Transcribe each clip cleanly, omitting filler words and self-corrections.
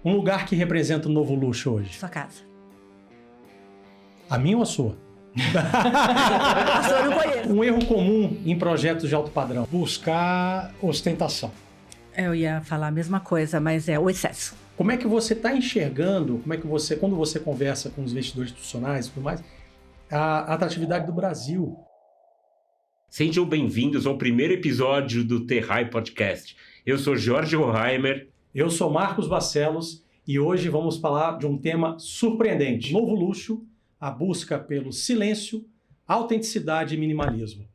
Um lugar que representa o novo luxo hoje. Sua casa. A minha ou a sua? A sua eu não conheço. Um erro comum em projetos de alto padrão. Buscar ostentação. Eu ia falar a mesma coisa, mas é o excesso. Como é que você está enxergando, quando você conversa com os investidores institucionais e tudo mais, a atratividade do Brasil? Sejam bem-vindos ao primeiro episódio do Terrai Podcast. Eu sou Jorge Oheimer. Eu sou Marcos Barcelos e hoje vamos falar de um tema surpreendente. Novo luxo, a busca pelo silêncio, autenticidade e minimalismo.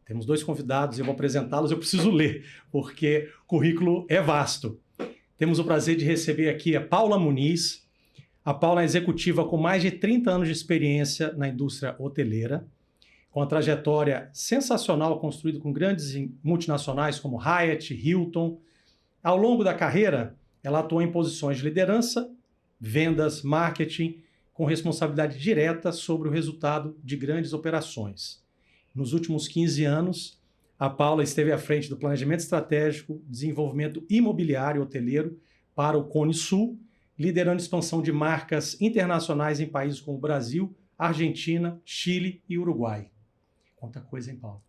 Temos dois convidados e eu vou apresentá-los. Eu preciso ler, porque o currículo é vasto. Temos o prazer de receber aqui a Paula Muniz. A Paula é executiva com mais de 30 anos de experiência na indústria hoteleira, com a trajetória sensacional construída com grandes multinacionais como Hyatt, Hilton. Ao longo da carreira, ela atuou em posições de liderança, vendas, marketing, com responsabilidade direta sobre o resultado de grandes operações. Nos últimos 15 anos, a Paula esteve à frente do planejamento estratégico, desenvolvimento imobiliário hoteleiro para o Cone Sul, liderando a expansão de marcas internacionais em países como Brasil, Argentina, Chile e Uruguai. Quanta coisa, hein, Paula?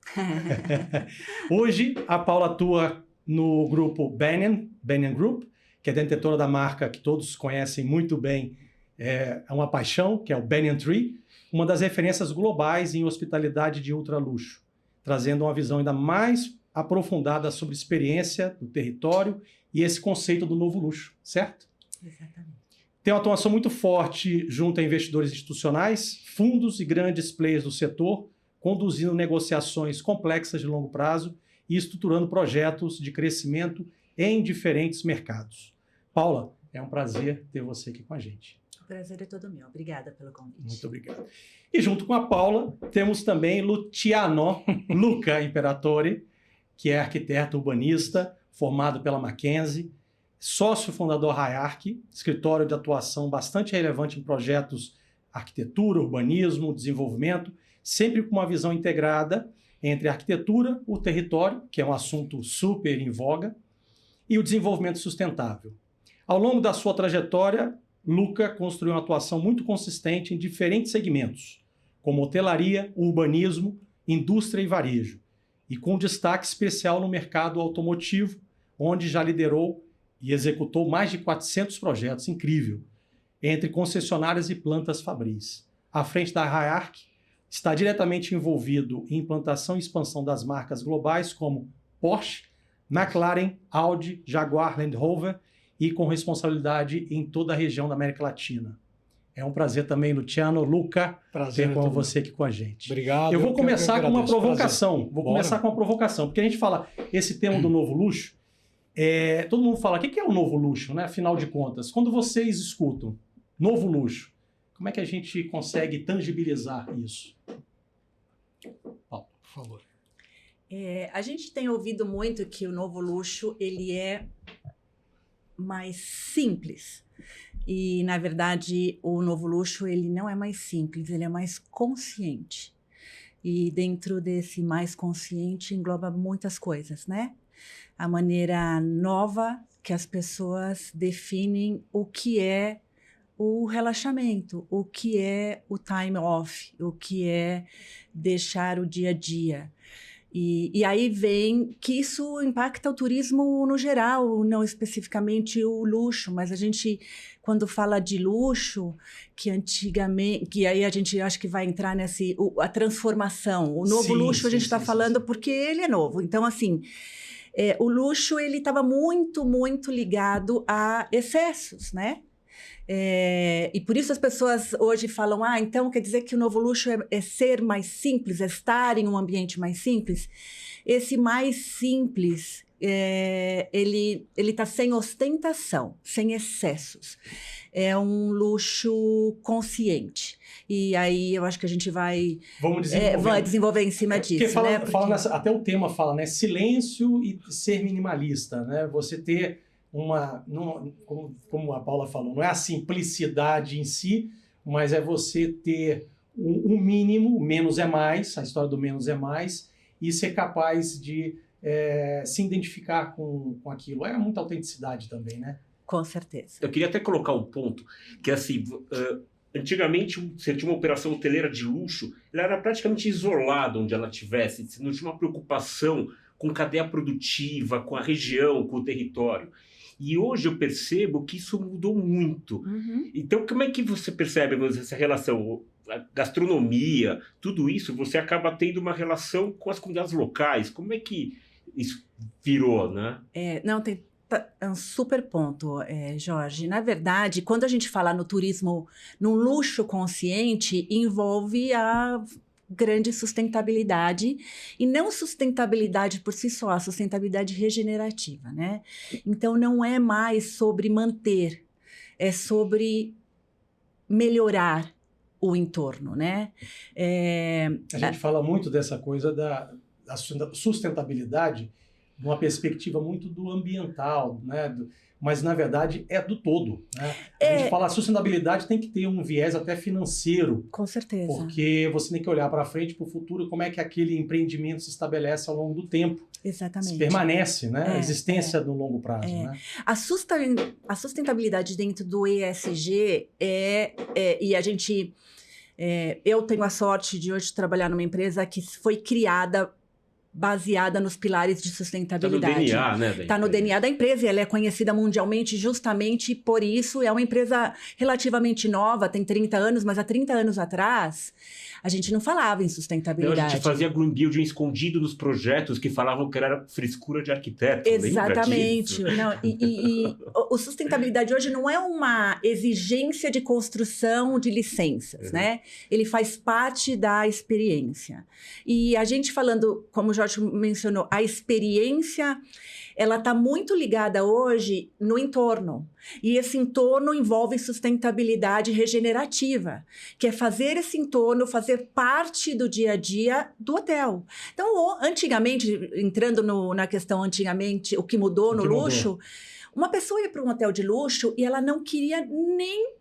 Hoje, a Paula atua no grupo Banyan Group, que é detentora da marca que todos conhecem muito bem, é uma paixão, que é o Banyan Tree, uma das referências globais em hospitalidade de ultraluxo, trazendo uma visão ainda mais aprofundada sobre a experiência do território e esse conceito do novo luxo, certo? Exatamente. Tem uma atuação muito forte junto a investidores institucionais, fundos e grandes players do setor, conduzindo negociações complexas de longo prazo e estruturando projetos de crescimento em diferentes mercados. Paula, é um prazer ter você aqui com a gente. O prazer é todo meu. Obrigada pelo convite. Muito obrigado. E junto com a Paula, temos também Luca Imperatore, que é arquiteto urbanista, formado pela Mackenzie, sócio fundador Hierarchy, escritório de atuação bastante relevante em projetos arquitetura, urbanismo, desenvolvimento, sempre com uma visão integrada entre a arquitetura, o território, que é um assunto super em voga, e o desenvolvimento sustentável. Ao longo da sua trajetória, Luca construiu uma atuação muito consistente em diferentes segmentos, como hotelaria, urbanismo, indústria e varejo, e com destaque especial no mercado automotivo, onde já liderou e executou mais de 400 projetos, incrível, entre concessionárias e plantas fabris. À frente da Hierarchy, está diretamente envolvido em implantação e expansão das marcas globais como Porsche, McLaren, Audi, Jaguar Land Rover e com responsabilidade em toda a região da América Latina. É um prazer também, Luca, ter com você aqui com a gente. Obrigado. Eu vou começar com uma provocação. Porque a gente fala esse tema do novo luxo, todo mundo fala, o que é o novo luxo, né? Afinal de contas, quando vocês escutam novo luxo, como é que a gente consegue tangibilizar isso? Paulo, por favor. A gente tem ouvido muito que o novo luxo ele é mais simples. E, na verdade, o novo luxo ele não é mais simples, ele é mais consciente. E dentro desse mais consciente engloba muitas coisas, né? A maneira nova que as pessoas definem o que é o relaxamento, o que é o time off, o que é deixar o dia a dia. E aí vem que isso impacta o turismo no geral, não especificamente o luxo, mas a gente, quando fala de luxo, que antigamente, que aí a gente acho que vai entrar a transformação, o novo luxo a gente está falando porque ele é novo, então assim, o luxo ele estava muito, muito ligado a excessos, né? E por isso as pessoas hoje falam, então quer dizer que o novo luxo é ser mais simples, é estar em um ambiente mais simples. Esse mais simples, ele está sem ostentação, sem excessos. É um luxo consciente. E aí eu acho que a gente vai desenvolver em cima disso. Até o tema fala, né? Silêncio e ser minimalista, né? Você ter como a Paula falou, não é a simplicidade em si, mas é você ter o mínimo, menos é mais, a história do menos é mais, e ser capaz de se identificar com aquilo. É muita autenticidade também, né? Com certeza. Eu queria até colocar um ponto, que assim, antigamente você tinha uma operação hoteleira de luxo, ela era praticamente isolada onde ela estivesse, você não tinha uma preocupação com cadeia produtiva, com a região, com o território. E hoje eu percebo que isso mudou muito. Então, como é que você percebe essa relação? A gastronomia, tudo isso, você acaba tendo uma relação com as comunidades locais. Como é que isso virou, né? Não, é um super ponto, Jorge. Na verdade, quando a gente fala no turismo, no luxo consciente, envolve a grande sustentabilidade, e não sustentabilidade por si só, a sustentabilidade regenerativa, né? Então, não é mais sobre manter, é sobre melhorar o entorno, né? A gente fala muito dessa coisa da sustentabilidade numa perspectiva muito do ambiental, né? Mas, na verdade, é do todo, né? A gente fala sustentabilidade tem que ter um viés até financeiro. Com certeza. Porque você tem que olhar para frente, para o futuro, como é que aquele empreendimento se estabelece ao longo do tempo. Exatamente. Se permanece, né? A existência no longo prazo, né? A sustentabilidade dentro do ESG e a gente... eu tenho a sorte de hoje trabalhar numa empresa que foi criada baseada nos pilares de sustentabilidade. Está no DNA, né? Está no DNA da empresa e ela é conhecida mundialmente justamente por isso. É uma empresa relativamente nova, tem 30 anos, mas há 30 anos atrás a gente não falava em sustentabilidade. Não, a gente fazia green building escondido nos projetos que falavam que era frescura de arquiteto. Exatamente. Não, o sustentabilidade hoje não é uma exigência de construção de licenças, né? Ele faz parte da experiência. E a gente falando, como o Jorge mencionou, a experiência, ela está muito ligada hoje no entorno. E esse entorno envolve sustentabilidade regenerativa, que é fazer esse entorno fazer parte do dia a dia do hotel. Então, antigamente, entrando na questão antigamente, o que mudou no luxo, uma pessoa ia para um hotel de luxo e ela não queria nem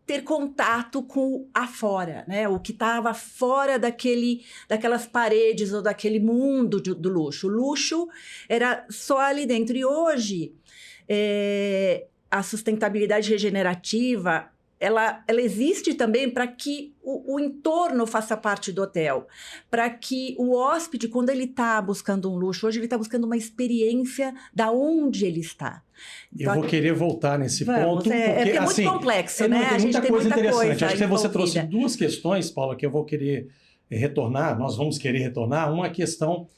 ter contato com afora, né? O que estava fora daquelas paredes ou daquele mundo do luxo. O luxo era só ali dentro. E hoje, a sustentabilidade regenerativa, ela existe também para que o entorno faça parte do hotel, para que o hóspede, quando ele está buscando um luxo, hoje ele está buscando uma experiência da onde ele está. Então, eu vou querer voltar nesse ponto. Porque é muito complexo, né? A gente tem muita coisa interessante. Acho que você envolvida. trouxe duas questões, Paula, que eu vou querer retornar, nós vamos querer retornar. Uma questão,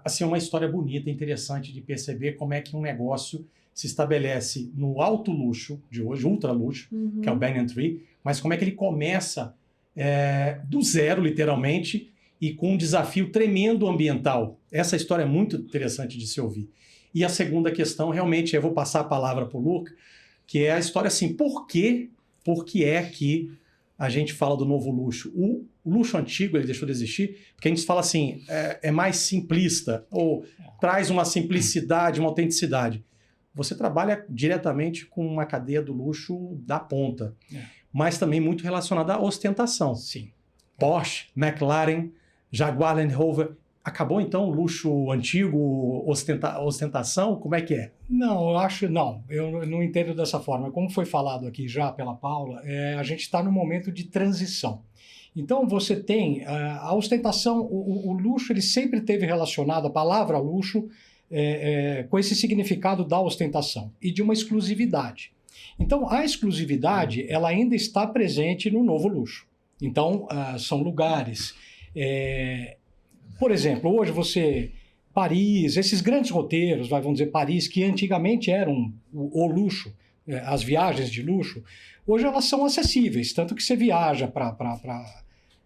assim, uma história bonita, interessante de perceber como é que um negócio se estabelece no alto luxo de hoje, ultra luxo, que é o Banyan Tree, mas como é que ele começa do zero, literalmente, e com um desafio tremendo ambiental. Essa história é muito interessante de se ouvir. E a segunda questão, realmente, eu vou passar a palavra para o Luca, que é a história assim, por que é que a gente fala do novo luxo? O luxo antigo, ele deixou de existir, porque a gente fala assim, é mais simplista, ou traz uma simplicidade, uma autenticidade. Você trabalha diretamente com uma cadeia do luxo da ponta, mas também muito relacionada à ostentação. Sim. Porsche, McLaren, Jaguar Land Rover. Acabou, então, o luxo antigo, ostentação? Como é que é? Não, eu não entendo dessa forma. Como foi falado aqui já pela Paula, a gente está num momento de transição. Então, você tem a ostentação, o luxo, ele sempre teve relacionado, a palavra luxo, com esse significado da ostentação e de uma exclusividade. Então, a exclusividade, ela ainda está presente no novo luxo. Então, são lugares... por exemplo, hoje Paris, esses grandes roteiros, vamos dizer Paris, que antigamente eram o luxo, as viagens de luxo, hoje elas são acessíveis, tanto que você viaja para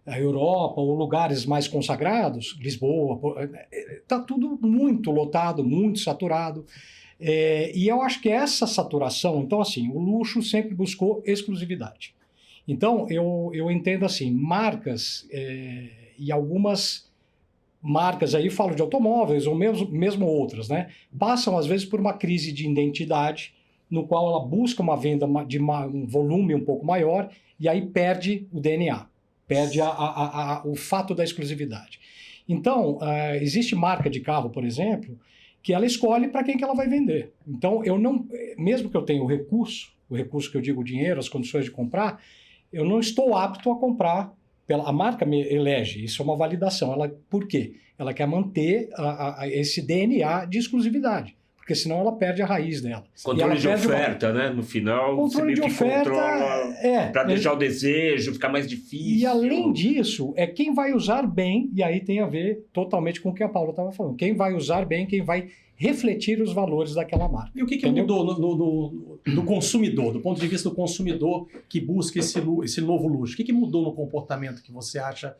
a Europa ou lugares mais consagrados, Lisboa, está tudo muito lotado, muito saturado. E eu acho que essa saturação, então assim, o luxo sempre buscou exclusividade. Então eu entendo assim, marcas e algumas marcas aí, falo de automóveis ou mesmo outras, né, passam às vezes por uma crise de identidade, no qual ela busca uma venda de um volume um pouco maior e aí perde o DNA, perde o fato da exclusividade. Então, existe marca de carro, por exemplo, que ela escolhe para quem que ela vai vender. Então, eu não, mesmo que eu tenha o recurso que eu digo o dinheiro, as condições de comprar, eu não estou apto a comprar. A marca me elege, isso é uma validação. Por quê? Ela quer manter esse DNA de exclusividade, porque senão ela perde a raiz dela. Controle de oferta, né? No final, controle de oferta para deixar o desejo, ficar mais difícil. E além disso, é quem vai usar bem, e aí tem a ver totalmente com o que a Paula estava falando. Quem vai usar bem, quem vai refletir os valores daquela marca. E o que mudou no consumidor, do ponto de vista do consumidor que busca esse novo luxo? O que mudou no comportamento que você acha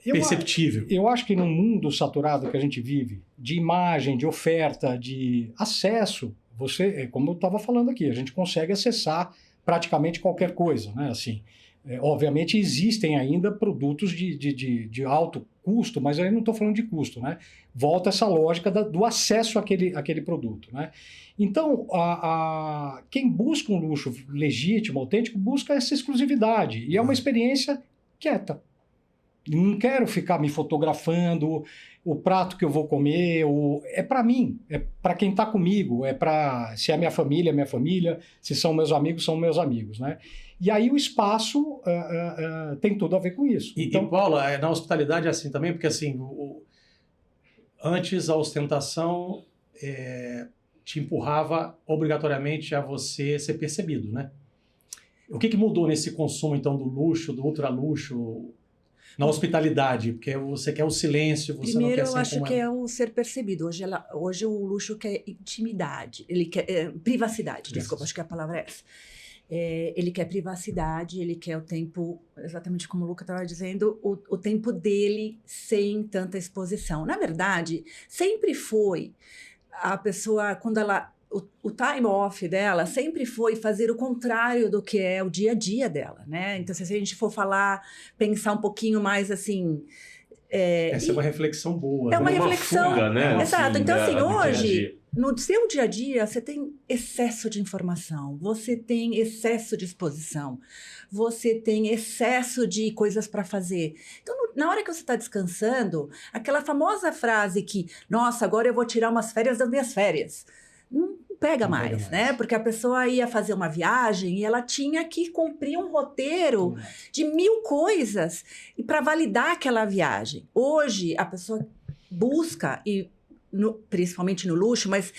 perceptível? Eu acho que num mundo saturado que a gente vive, de imagem, de oferta, de acesso, como eu estava falando aqui, a gente consegue acessar praticamente qualquer coisa, né? Assim, obviamente existem ainda produtos de alto custo, mas aí não estou falando de custo, né? Volta essa lógica do acesso àquele produto, né? Então, quem busca um luxo legítimo, autêntico, busca essa exclusividade. E é uma experiência quieta. Não quero ficar me fotografando o prato que eu vou comer. É para mim, é para quem está comigo, se é minha família, se são meus amigos, né? E aí o espaço tem tudo a ver com isso. Então, e Paula, na hospitalidade é assim também, porque assim, antes a ostentação te empurrava obrigatoriamente a você ser percebido, né? O que mudou nesse consumo, então, do luxo, do ultraluxo, na hospitalidade? Porque você quer o silêncio, você Primeiro, não quer ser eu acho que é o ser percebido. Hoje o luxo quer intimidade, ele quer privacidade, desculpa, acho que a palavra é essa. Ele quer privacidade, ele quer o tempo, exatamente como o Luca estava dizendo, o tempo dele sem tanta exposição. Na verdade, sempre foi a pessoa, quando o time off dela sempre foi fazer o contrário do que é o dia a dia dela, né? Então, se a gente for pensar um pouquinho mais assim... Essa é uma reflexão boa. É uma reflexão, fuga, né? Exato. Então, assim, hoje... No seu dia a dia, você tem excesso de informação, você tem excesso de exposição, você tem excesso de coisas para fazer. Então, na hora que você está descansando, aquela famosa frase que, nossa, agora eu vou tirar umas férias das minhas férias, não pega mais, né? Porque a pessoa ia fazer uma viagem e ela tinha que cumprir um roteiro de 1000 coisas e para validar aquela viagem. Hoje, a pessoa busca principalmente no luxo, mas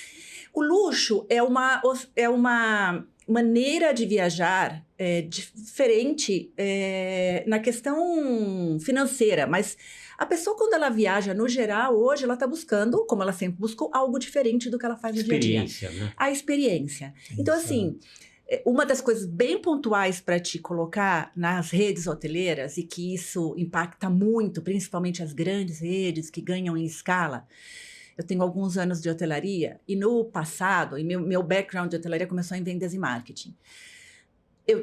o luxo é uma maneira de viajar diferente na questão financeira, mas a pessoa, quando ela viaja, no geral, hoje, ela está buscando, como ela sempre buscou, algo diferente do que ela faz no dia a dia. Né? A experiência. Então, assim, uma das coisas bem pontuais para te colocar nas redes hoteleiras, e que isso impacta muito, principalmente as grandes redes que ganham em escala. Eu tenho alguns anos de hotelaria e no passado, meu background de hotelaria começou em vendas e marketing.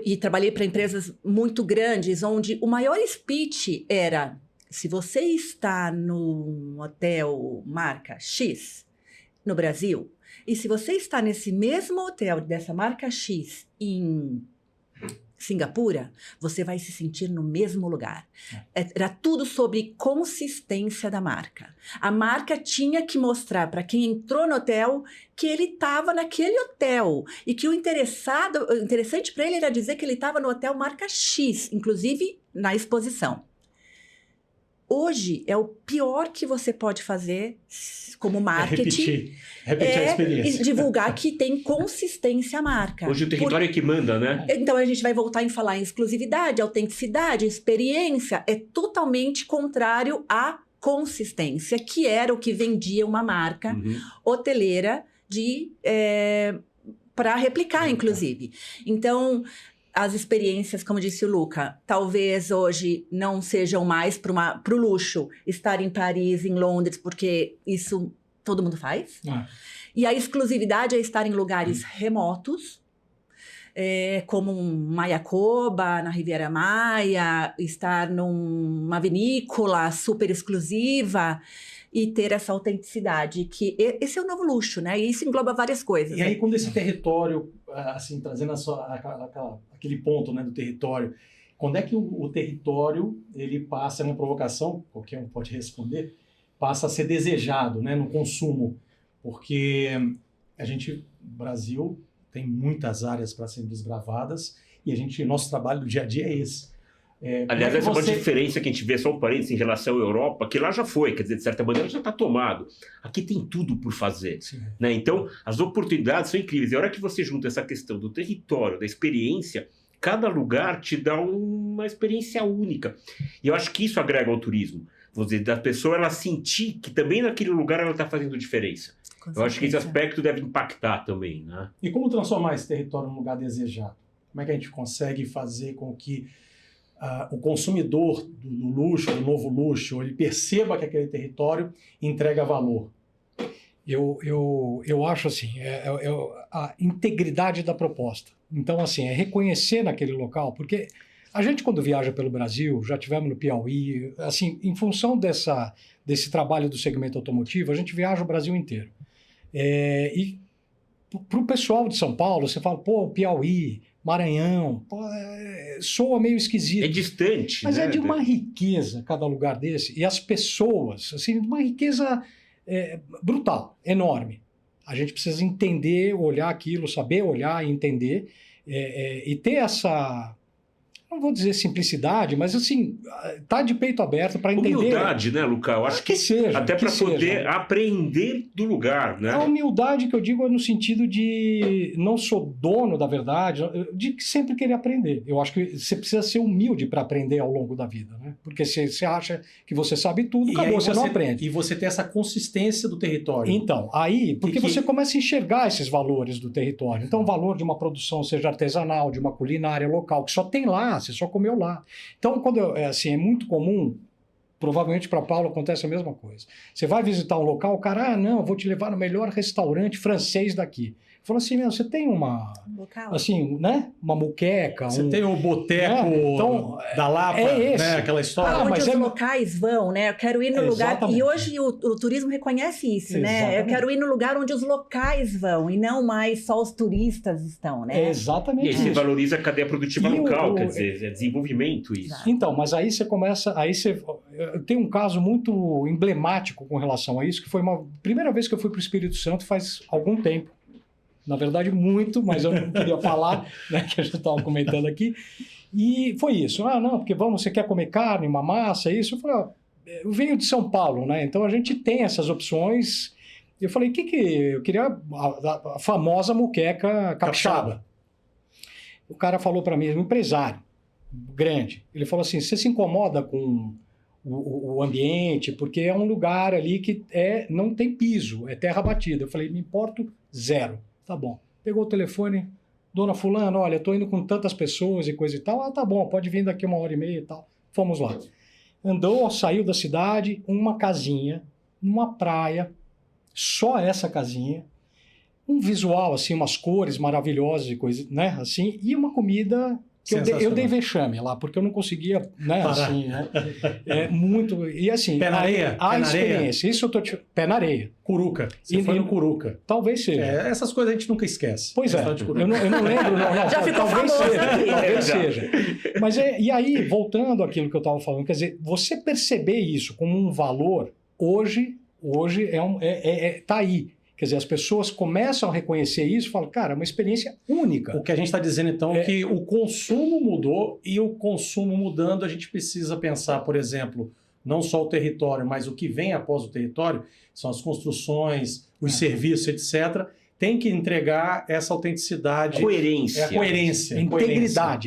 E trabalhei para empresas muito grandes, onde o maior speech era: se você está no hotel marca X no Brasil, e se você está nesse mesmo hotel dessa marca X em Singapura, você vai se sentir no mesmo lugar. Era tudo sobre consistência da marca. A marca tinha que mostrar para quem entrou no hotel que ele estava naquele hotel e que o interessante para ele era dizer que ele estava no hotel marca X, inclusive na exposição. Hoje é o pior que você pode fazer como marketing. Repetir a experiência. Divulgar que tem consistência a marca. Hoje o território é que manda, né? Então a gente vai voltar em falar em exclusividade, autenticidade, experiência. É totalmente contrário à consistência, que era o que vendia uma marca hoteleira para replicar, inclusive. Então, as experiências, como disse o Luca, talvez hoje não sejam mais para o luxo estar em Paris, em Londres, porque isso todo mundo faz. E a exclusividade é estar em lugares remotos, como Mayakoba, na Riviera Maya, estar numa vinícola super exclusiva e ter essa autenticidade, que esse é o novo luxo, né? E isso engloba várias coisas. E aí, quando esse território, assim, trazendo aquele ponto, né, do território, quando é que o território, ele passa, é uma provocação, qualquer um pode responder, passa a ser desejado, né, no consumo? porque o Brasil tem muitas áreas para serem desbravadas e nosso trabalho do dia a dia é esse. Aliás, essa é uma diferença que a gente vê, só um parênteses, em relação à Europa, que lá já foi, quer dizer, de certa maneira já está tomado. Aqui tem tudo por fazer. Né? Então, as oportunidades são incríveis. E a hora que você junta essa questão do território, da experiência, cada lugar te dá uma experiência única. E eu acho que isso agrega ao turismo. Vou dizer, da pessoa ela sentir que também naquele lugar ela está fazendo diferença. Eu acho que esse aspecto deve impactar também. Né? E como transformar esse território num lugar desejado? Como é que a gente consegue fazer com que o consumidor do luxo, do novo luxo, ele perceba que aquele território entrega valor? Eu acho assim, a integridade da proposta. Então, assim, é reconhecer naquele local, porque a gente, quando viaja pelo Brasil, já tivemos no Piauí, assim, em função desse trabalho do segmento automotivo, a gente viaja o Brasil inteiro. E para o pessoal de São Paulo, você fala, pô, Piauí, Maranhão, pô, soa meio esquisito. É distante, mas né? é de uma riqueza cada lugar desse. E as pessoas, assim, de uma riqueza brutal, enorme. A gente precisa entender, olhar aquilo, saber olhar e entender, e ter essa... Não vou dizer simplicidade, mas assim, tá de peito aberto para entender. Humildade, né, Luca? Eu acho que seja. Até para poder aprender do lugar, né? A humildade que eu digo é no sentido de não sou dono da verdade, de sempre querer aprender. Eu acho que você precisa ser humilde para aprender ao longo da vida, né? Porque se você acha que você sabe tudo, acabou, você não aprende. E você tem essa consistência do território. Então, aí, porque você começa a enxergar esses valores do território. Então, o valor de uma produção, seja artesanal, de uma culinária local, que só tem lá, você só comeu lá. Então, quando é muito comum, provavelmente para Paulo acontece a mesma coisa. Você vai visitar um local, o cara, não, eu vou te levar no melhor restaurante francês daqui. Fala assim, meu, você tem assim, né? Uma muqueca. Você tem o boteco então, da Lapa, né? Aquela história. Onde os locais vão, né? Eu quero ir no lugar... E hoje o turismo reconhece isso, né? Eu quero ir no lugar onde os locais vão e não mais só os turistas estão, né? Exatamente. E aí você valoriza a cadeia produtiva local, quer dizer, é desenvolvimento isso. Então, mas aí você começa... Tem um caso muito emblemático com relação a isso, que foi uma primeira vez que eu fui para o Espírito Santo faz algum tempo. Na verdade, muito, mas eu não queria falar, né, que a gente estava comentando aqui. E foi isso. Não, porque você quer comer carne, uma massa, isso? Eu falei, eu venho de São Paulo, né? Então a gente tem essas opções. Eu falei, eu queria a famosa muqueca capixaba. O cara falou para mim, um empresário grande, ele falou assim, você se incomoda com o ambiente, porque é um lugar ali que não tem piso, é terra batida. Eu falei, me importo zero. Tá bom. Pegou o telefone, dona fulana, olha, tô indo com tantas pessoas e coisa e tal. Tá bom, pode vir daqui 1h30 e tal. Fomos lá. Andou, saiu da cidade, uma casinha, numa praia, só essa casinha, um visual, assim, umas cores maravilhosas e coisa, né, assim, e uma comida... Eu dei vexame lá, porque eu não conseguia, né, assim, né? Muito... E assim... Pé na areia? A experiência. Isso eu tô te... Pé na areia. Curuca. Você foi no Curuca. Talvez seja. Essas coisas a gente nunca esquece. Pois é. Eu não lembro. Não, já ficou talvez famoso seja. aqui. Talvez seja. Mas e aí, voltando àquilo que eu estava falando, quer dizer, você perceber isso como um valor, hoje tá aí. Quer dizer, as pessoas começam a reconhecer isso e falam, cara, é uma experiência única. O que a gente está dizendo, então, é que o consumo mudou e o consumo mudando, a gente precisa pensar, por exemplo, não só o território, mas o que vem após o território, são as construções, os serviços, etc., tem que entregar essa autenticidade. Coerência. A coerência. A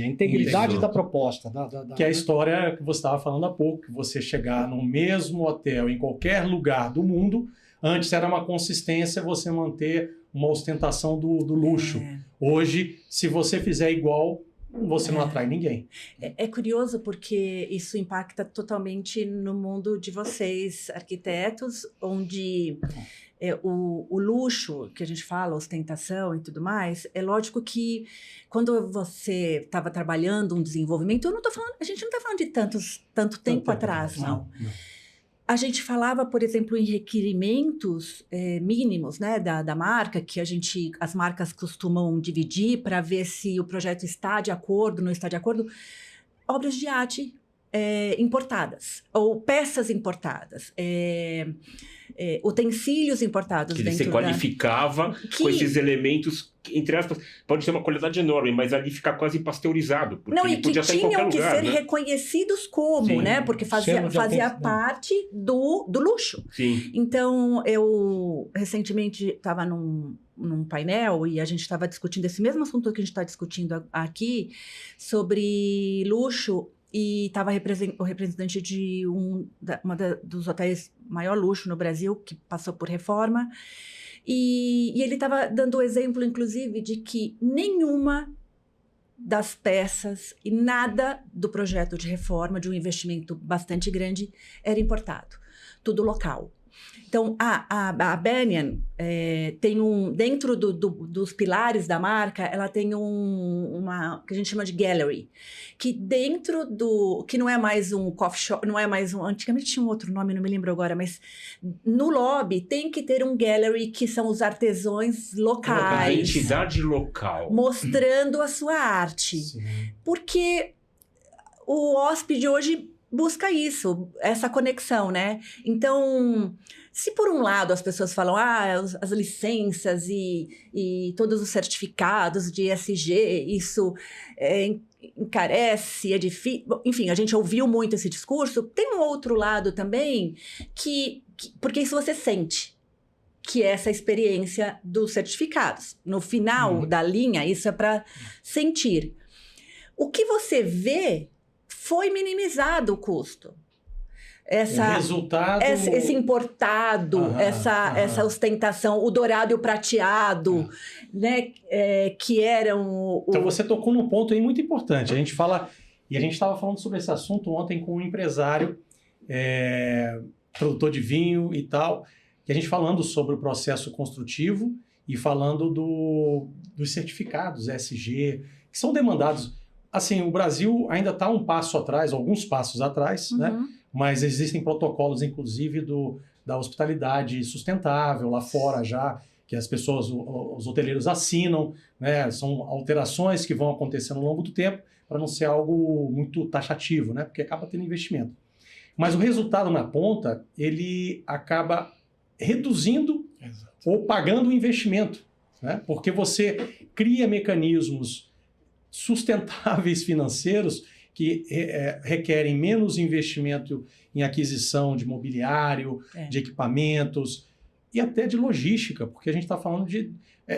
integridade da proposta. Que é a história que você estava falando há pouco, que você chegar no mesmo hotel, em qualquer lugar do mundo... Antes era uma consistência você manter uma ostentação do luxo. Hoje, se você fizer igual, você não atrai ninguém. É curioso porque isso impacta totalmente no mundo de vocês, arquitetos, onde o luxo, que a gente fala, ostentação e tudo mais, é lógico que quando você estava trabalhando um desenvolvimento, a gente não está falando de tanto tempo atrás, não. A gente falava, por exemplo, em requerimentos mínimos, né, da marca, que as marcas costumam dividir para ver se o projeto está de acordo, não está de acordo. Obras de arte, importadas, ou peças importadas, utensílios importados Que dentro você qualificava com esses elementos, entre aspas, pode ter uma qualidade enorme, mas ali fica quase pasteurizado. Porque Não, ele e que podia estar em qualquer tinham que lugar, ser né? reconhecidos como, Sim. né? Porque fazia parte do luxo. Sim. Então, eu recentemente estava num painel e a gente estava discutindo esse mesmo assunto que a gente está discutindo aqui, sobre luxo, e estava o representante de dos hotéis maior luxo no Brasil, que passou por reforma, e ele estava dando o exemplo, inclusive, de que nenhuma das peças e nada do projeto de reforma, de um investimento bastante grande, era importado. Tudo local. Então, a Banyan tem dentro dos pilares da marca, ela tem uma que a gente chama de gallery, que dentro que não é mais um coffee shop, não é mais antigamente tinha um outro nome, não me lembro agora, mas no lobby tem que ter um gallery, que são os artesãos locais. A identidade local. Mostrando a sua arte. Sim. Porque o hóspede hoje busca isso, essa conexão, né? Então, se por um lado as pessoas falam, as licenças e todos os certificados de ESG, isso encarece, é difícil. Enfim, a gente ouviu muito esse discurso. Tem um outro lado também, porque isso você sente, que é essa experiência dos certificados. No final da linha, isso é para sentir. O que você vê foi minimizado o custo. O resultado... Esse importado, essa ostentação, o dourado e o prateado, né, que eram... Então você tocou num ponto aí muito importante. A gente estava falando sobre esse assunto ontem com um empresário, produtor de vinho e tal, que a gente falando sobre o processo construtivo e falando dos certificados ESG, que são demandados. Assim, o Brasil ainda está um passo atrás, alguns passos atrás, né? Mas existem protocolos, inclusive, da hospitalidade sustentável lá fora já, que as pessoas, os hoteleiros assinam, né? São alterações que vão acontecendo ao longo do tempo para não ser algo muito taxativo, né? Porque acaba tendo investimento. Mas o resultado na ponta, ele acaba reduzindo ou pagando o investimento, né? Porque você cria mecanismos sustentáveis financeiros que requerem menos investimento em aquisição de mobiliário, de equipamentos e até de logística, porque a gente está falando de...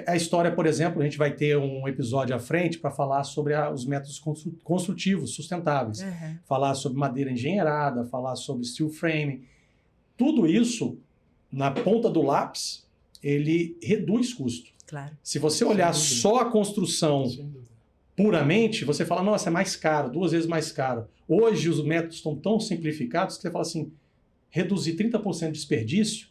A história, por exemplo, a gente vai ter um episódio à frente para falar sobre os métodos construtivos sustentáveis, falar sobre madeira engenheirada, falar sobre steel frame. Tudo isso, na ponta do lápis, ele reduz custo. Claro. Se você olhar só a construção puramente, você fala, nossa, é mais caro, 2 vezes mais caro. Hoje os métodos estão tão simplificados que você fala assim, reduzir 30% de desperdício,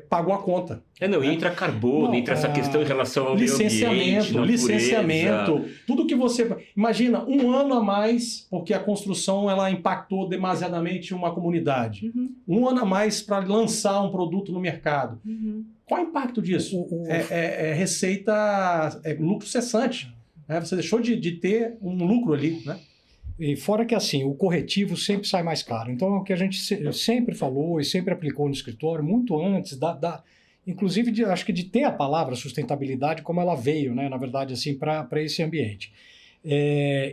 pagou a conta. Entra carbono, entra essa questão em relação ao licenciamento, tudo que você... Imagina, 1 ano a mais, porque a construção ela impactou demasiadamente uma comunidade. 1 ano a mais para lançar um produto no mercado. Qual é o impacto disso? Receita, lucro cessante. Você deixou de ter um lucro ali, né? E fora que assim, o corretivo sempre sai mais caro. Então, é o que a gente sempre falou e sempre aplicou no escritório, muito antes inclusive, acho que de ter a palavra sustentabilidade como ela veio, né, na verdade, assim, para esse ambiente.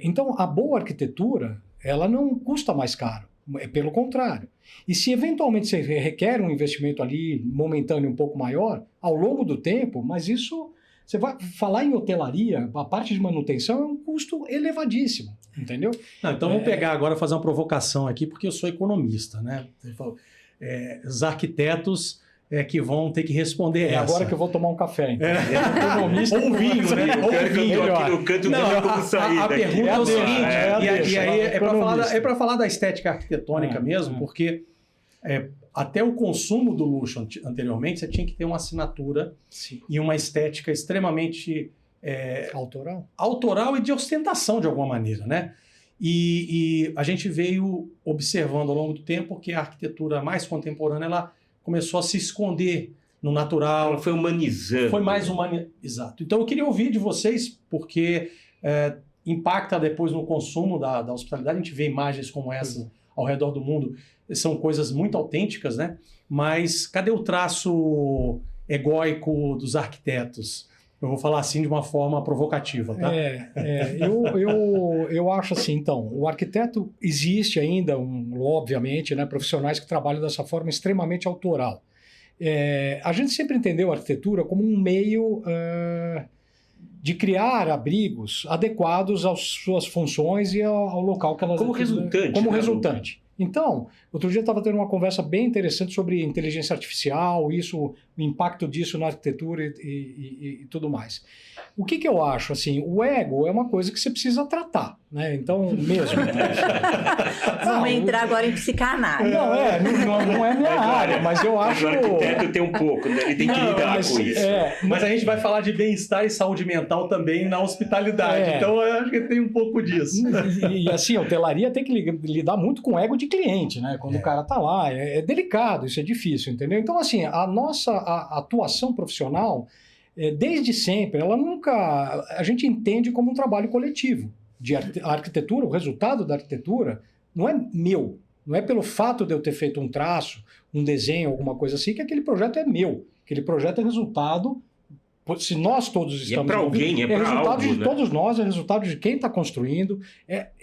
Então, a boa arquitetura, ela não custa mais caro, pelo contrário. E se eventualmente você requer um investimento ali momentâneo um pouco maior, ao longo do tempo, mas isso... Você vai falar em hotelaria, a parte de manutenção é um custo elevadíssimo, entendeu? Então vamos pegar agora e fazer uma provocação aqui, porque eu sou economista, né? Os arquitetos que vão ter que responder essa. Agora que eu vou tomar um café, então. Economista ou vinho, né? Ou vinho. Aqui no canto como sair a daqui. pergunta é o seguinte, e aí é para falar da estética arquitetônica mesmo, porque... até o consumo do luxo anteriormente, você tinha que ter uma assinatura e uma estética extremamente autoral e de ostentação de alguma maneira, né? E a gente veio observando ao longo do tempo que a arquitetura mais contemporânea ela começou a se esconder no natural. Ela foi humanizando. Foi mais humanizado. Exato. Então eu queria ouvir de vocês, porque impacta depois no consumo da hospitalidade. A gente vê imagens como essa ao redor do mundo, são coisas muito autênticas, né? Mas cadê o traço egóico dos arquitetos? Eu vou falar assim de uma forma provocativa, tá? Eu acho assim, então, o arquiteto existe ainda, obviamente, né, profissionais que trabalham dessa forma extremamente autoral. A gente sempre entendeu a arquitetura como um meio de criar abrigos adequados às suas funções e ao local que elas... Como resultante. Como né? resultante. Então, outro dia eu estava tendo uma conversa bem interessante sobre inteligência artificial, o impacto disso na arquitetura e tudo mais. O que eu acho? Assim, o ego é uma coisa que você precisa tratar, né? Então, mesmo. Vamos entrar agora em psicanálise. Não é minha área, mas eu acho... O arquiteto tem um pouco, né? Ele tem que lidar com isso. Mas a gente vai falar de bem-estar e saúde mental também na hospitalidade. Então, eu acho que tem um pouco disso. E assim, a hotelaria tem que lidar muito com o ego de cliente, né? Quando o cara tá lá, é delicado, isso é difícil, entendeu? Então, assim, a nossa atuação profissional, desde sempre, a gente entende como um trabalho coletivo. A arquitetura, o resultado da arquitetura não é meu, não é pelo fato de eu ter feito um traço, um desenho, alguma coisa assim, que aquele projeto é meu. Aquele projeto é resultado... Se nós todos estamos... É para alguém, é para resultado algo, de né? todos nós, é resultado de quem está construindo,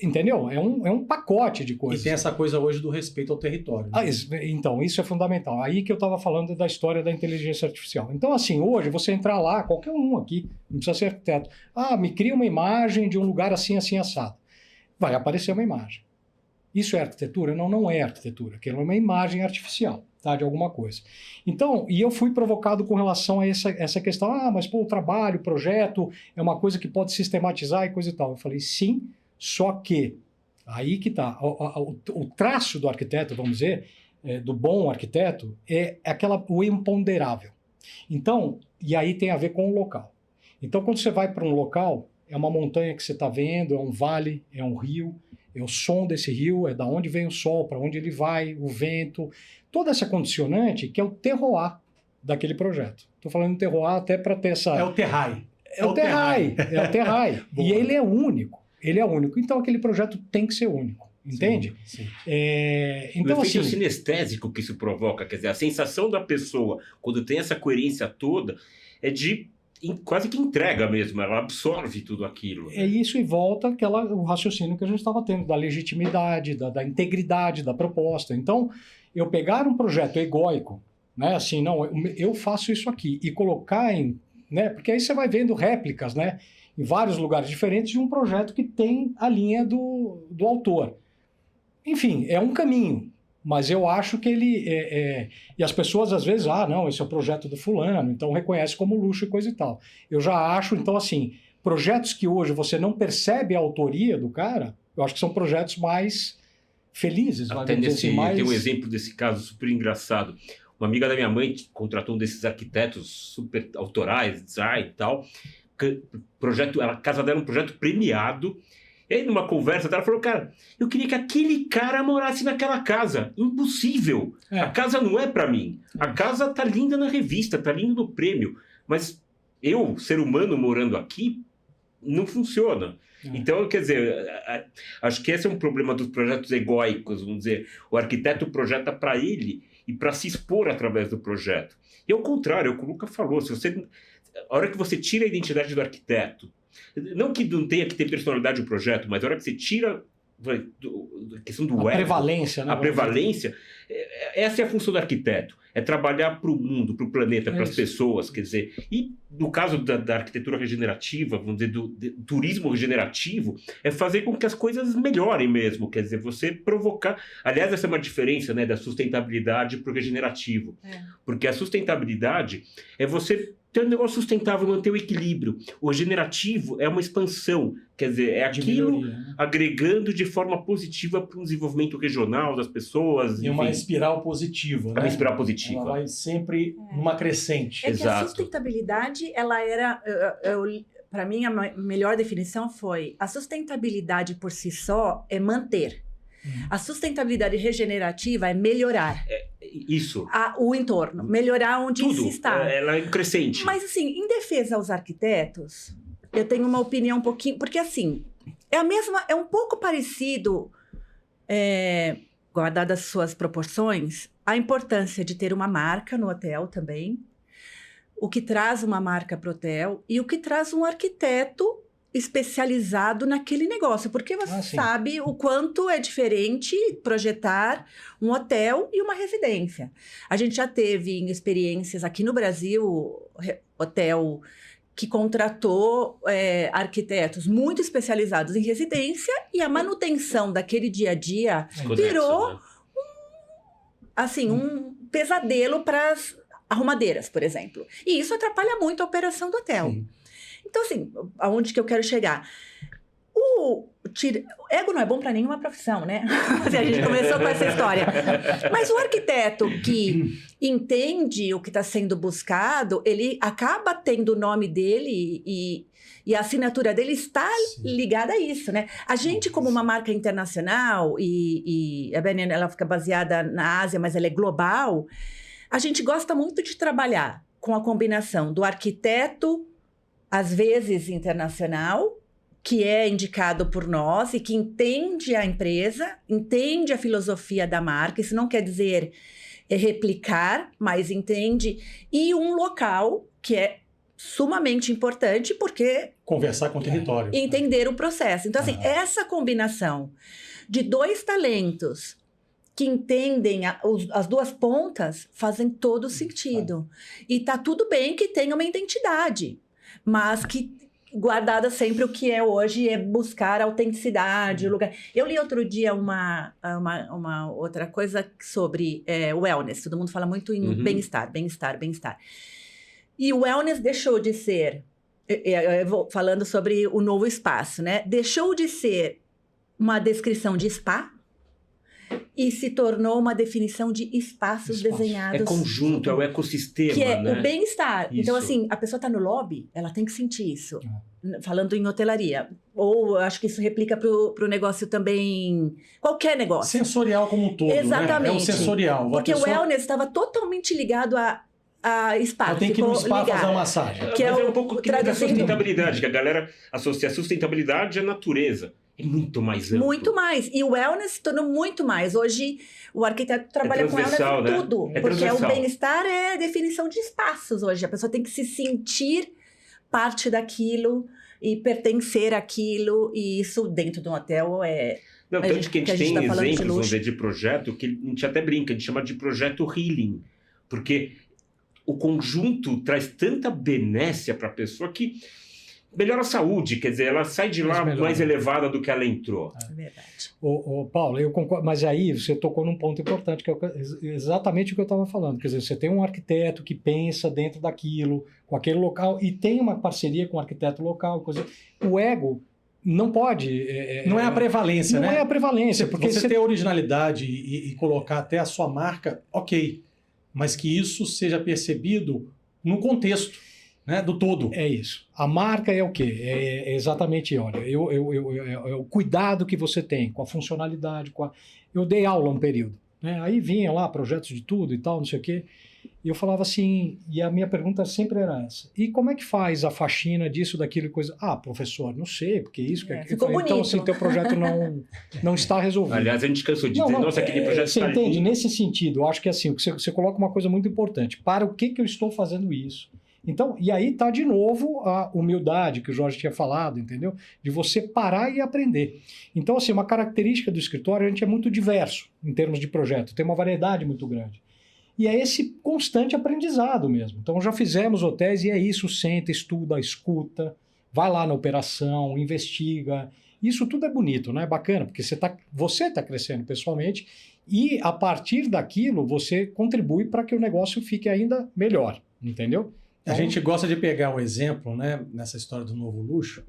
entendeu? É um pacote de coisas. E tem essa coisa hoje do respeito ao território. Né? Então, isso é fundamental. Aí que eu estava falando da história da inteligência artificial. Então, assim, hoje, você entrar lá, qualquer um aqui, não precisa ser arquiteto, me cria uma imagem de um lugar assim, assim, assado. Vai aparecer uma imagem. Isso é arquitetura? Não é arquitetura. Aquilo é uma imagem artificial, tá, de alguma coisa. Então, e eu fui provocado com relação a essa questão, mas pô, o trabalho, o projeto é uma coisa que pode sistematizar e coisa e tal. Eu falei, sim, só que, aí que tá, o traço do arquiteto, vamos dizer, do bom arquiteto, é o imponderável. Então, e aí tem a ver com o local. Então, quando você vai para um local, é uma montanha que você está vendo, é um vale, é um rio, é o som desse rio, é da onde vem o sol, para onde ele vai, o vento, toda essa condicionante que é o terroir daquele projeto. Estou falando de terroir até para ter essa... É o terrain. É o terrain. E ele é único. Então aquele projeto tem que ser único. Entende? Sim. Então, o efeito assim, sinestésico que isso provoca, quer dizer, a sensação da pessoa, quando tem essa coerência toda, é de quase que entrega mesmo, ela absorve tudo aquilo. É isso e volta o raciocínio que a gente estava tendo, da legitimidade, da integridade da proposta. Então, eu pegar um projeto egóico, né, assim, não, eu faço isso aqui, e colocar né, porque aí você vai vendo réplicas, né, em vários lugares diferentes de um projeto que tem a linha do autor. Enfim, é um caminho. Mas eu acho que ele... E as pessoas às vezes, não, esse é o projeto do fulano, então reconhece como luxo e coisa e tal. Eu já acho, então assim, projetos que hoje você não percebe a autoria do cara, eu acho que são projetos mais felizes. Até tem um exemplo desse caso super engraçado. Uma amiga da minha mãe contratou um desses arquitetos super autorais, design e tal. A casa dela é um projeto premiado. E aí, numa conversa, ela falou, cara, eu queria que aquele cara morasse naquela casa. Impossível. A casa não é para mim. A casa tá linda na revista, tá linda no prêmio. Mas eu, ser humano, morando aqui, não funciona. Então, quer dizer, acho que esse é um problema dos projetos egóicos, vamos dizer. O arquiteto projeta para ele e para se expor através do projeto. E ao contrário, é o que o Luca falou, a hora que você tira a identidade do arquiteto, não que não tenha que ter personalidade o projeto, mas a hora que você tira a questão do ego, prevalência, né? A prevalência, essa é a função do arquiteto, é trabalhar para o mundo, para o planeta, para as pessoas, quer dizer, e no caso da arquitetura regenerativa, vamos dizer, do turismo regenerativo, é fazer com que as coisas melhorem mesmo, quer dizer, você provocar, aliás, essa é uma diferença, né, da sustentabilidade para o regenerativo, porque a sustentabilidade é você ter um negócio sustentável, manter o equilíbrio. O regenerativo é uma expansão, quer dizer, é aquilo agregando de forma positiva para o desenvolvimento regional das pessoas. E uma espiral positiva, né? Uma espiral positiva. Ela vai sempre numa crescente. Que a sustentabilidade, ela era... Para mim, a melhor definição foi a sustentabilidade por si só é manter. A sustentabilidade regenerativa é melhorar. Isso. O entorno. Melhorar onde se está. Ela é crescente. Mas, assim, em defesa aos arquitetos, eu tenho uma opinião um pouquinho... Porque, assim, é um pouco parecido, guardadas as suas proporções, a importância de ter uma marca no hotel também, o que traz uma marca para o hotel e o que traz um arquiteto especializado naquele negócio, porque você sabe o quanto é diferente projetar um hotel e uma residência. A gente já teve experiências aqui no Brasil, hotel que contratou arquitetos muito especializados em residência e a manutenção daquele dia a dia virou um pesadelo para as arrumadeiras, por exemplo. E isso atrapalha muito a operação do hotel. Sim. Então, assim, aonde que eu quero chegar? O ego não é bom para nenhuma profissão, né? A gente começou com essa história. Mas o arquiteto que entende o que está sendo buscado, ele acaba tendo o nome dele e a assinatura dele está ligada a isso, né? A gente, como uma marca internacional, e a BNN, ela fica baseada na Ásia, mas ela é global, a gente gosta muito de trabalhar com a combinação do arquiteto, às vezes internacional, que é indicado por nós e que entende a empresa, entende a filosofia da marca. Isso não quer dizer replicar, mas entende. E um local que é sumamente importante, porque... Conversar com o território. Entender o processo. Então, assim, essa combinação de dois talentos que entendem as duas pontas fazem todo sentido. E tá tudo bem que tenha uma identidade, mas que guardada sempre o que é hoje é buscar autenticidade, o lugar. Eu li outro dia uma outra coisa sobre wellness. Todo mundo fala muito em bem-estar. E o wellness deixou de ser, eu vou falando sobre o novo espaço, né? Deixou de ser uma descrição de spa e se tornou uma definição de espaços desenhados. É conjunto, é o ecossistema, que é né? o bem-estar. Isso. Então, assim, a pessoa está no lobby, ela tem que sentir isso. Falando em hotelaria. Ou acho que isso replica para o negócio também, qualquer negócio. Sensorial como um todo, exatamente. Né? É o sensorial. Porque o wellness estava totalmente ligado a spa. Eu tenho que ir no spa fazer uma massagem. Que é é um pouco que da sustentabilidade, que a galera associa a sustentabilidade à natureza. É muito mais amplo. Muito mais. E o wellness se tornou muito mais. Hoje, o arquiteto trabalha com wellness em tudo. Né? Porque o bem-estar é a definição de espaços hoje. A pessoa tem que se sentir parte daquilo e pertencer àquilo. E isso dentro de um hotel é... Não, tanto que a gente tem tá exemplos, vamos dizer, de projeto que a gente até brinca, a gente chama de projeto healing. Porque o conjunto traz tanta benécia para a pessoa que melhora a saúde, quer dizer, ela sai de lá mais elevada do que ela entrou. É verdade. Paulo, eu concordo, mas aí você tocou num ponto importante, que é exatamente o que eu estava falando. Quer dizer, você tem um arquiteto que pensa dentro daquilo, com aquele local, e tem uma parceria com o arquiteto local. Coisa. O ego não pode... não é a prevalência, né? Não é a prevalência. Porque você ter originalidade e colocar até a sua marca, ok. Mas que isso seja percebido no contexto, né, do todo. É isso. A marca é o quê? É exatamente, olha, é o cuidado que você tem com a funcionalidade. Eu dei aula um período, né? Aí vinha lá projetos de tudo e tal, não sei o quê. E eu falava assim, e a minha pergunta sempre era essa: e como é que faz a faxina disso, daquilo e coisa? Ah, professor, não sei, porque isso... Ficou bonito. Então, assim, teu projeto não está resolvido. Aliás, a gente cansou de dizer, nossa, aquele projeto você está entende? ali. Nesse sentido, eu acho que assim, você coloca uma coisa muito importante. Para o que eu estou fazendo isso? Então, e aí está de novo a humildade que o Jorge tinha falado, entendeu? De você parar e aprender. Então, assim, uma característica do escritório, a gente é muito diverso em termos de projeto, tem uma variedade muito grande. E é esse constante aprendizado mesmo. Então, já fizemos hotéis e é isso, senta, estuda, escuta, vai lá na operação, investiga. Isso tudo é bonito, né? É bacana, porque você tá crescendo pessoalmente e, a partir daquilo, você contribui para que o negócio fique ainda melhor, entendeu? A gente gosta de pegar um exemplo, né, nessa história do novo luxo,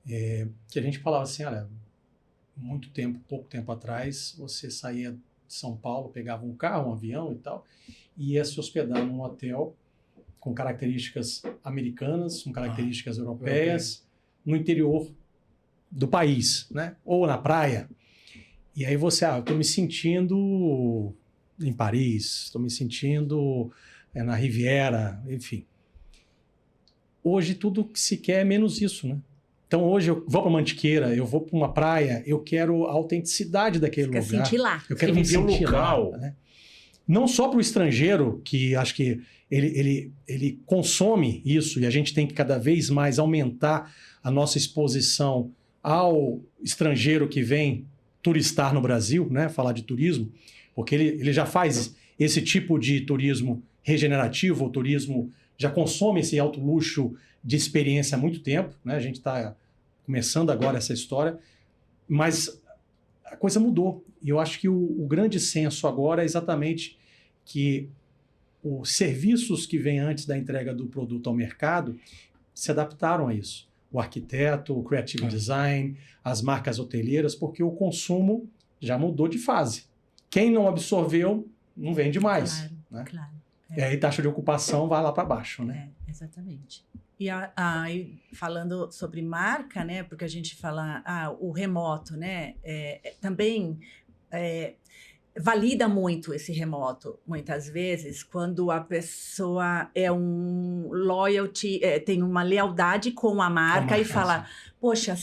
que a gente falava assim, olha, pouco tempo atrás, você saía de São Paulo, pegava um carro, um avião e tal, e ia se hospedar num hotel com características americanas, com características europeias, no interior do país, né, ou na praia. E aí você, eu estou me sentindo em Paris, estou me sentindo na Riviera, enfim. Hoje tudo que se quer é menos isso, né? Então hoje eu vou para Mantiqueira, eu vou para uma praia, eu quero a autenticidade daquele lugar. Quer sentir lá. Eu quero me viver o sentir local. lá, né? Não só para o estrangeiro, que acho que ele consome isso, e a gente tem que cada vez mais aumentar a nossa exposição ao estrangeiro que vem turistar no Brasil, né? Falar de turismo, porque ele já faz esse tipo de turismo regenerativo, o turismo já consome esse alto luxo de experiência há muito tempo, né? A gente está começando agora essa história, mas a coisa mudou. E eu acho que o grande senso agora é exatamente que os serviços que vêm antes da entrega do produto ao mercado se adaptaram a isso. O arquiteto, o creative design, as marcas hoteleiras, porque o consumo já mudou de fase. Quem não absorveu, não vende mais. Claro, Né? claro. E aí taxa de ocupação vai lá para baixo, né? Exatamente. E aí, falando sobre marca, né? Porque a gente fala, o remoto, né? Também valida muito esse remoto, muitas vezes, quando a pessoa é um loyalty, tem uma lealdade com a marca e fala, poxa,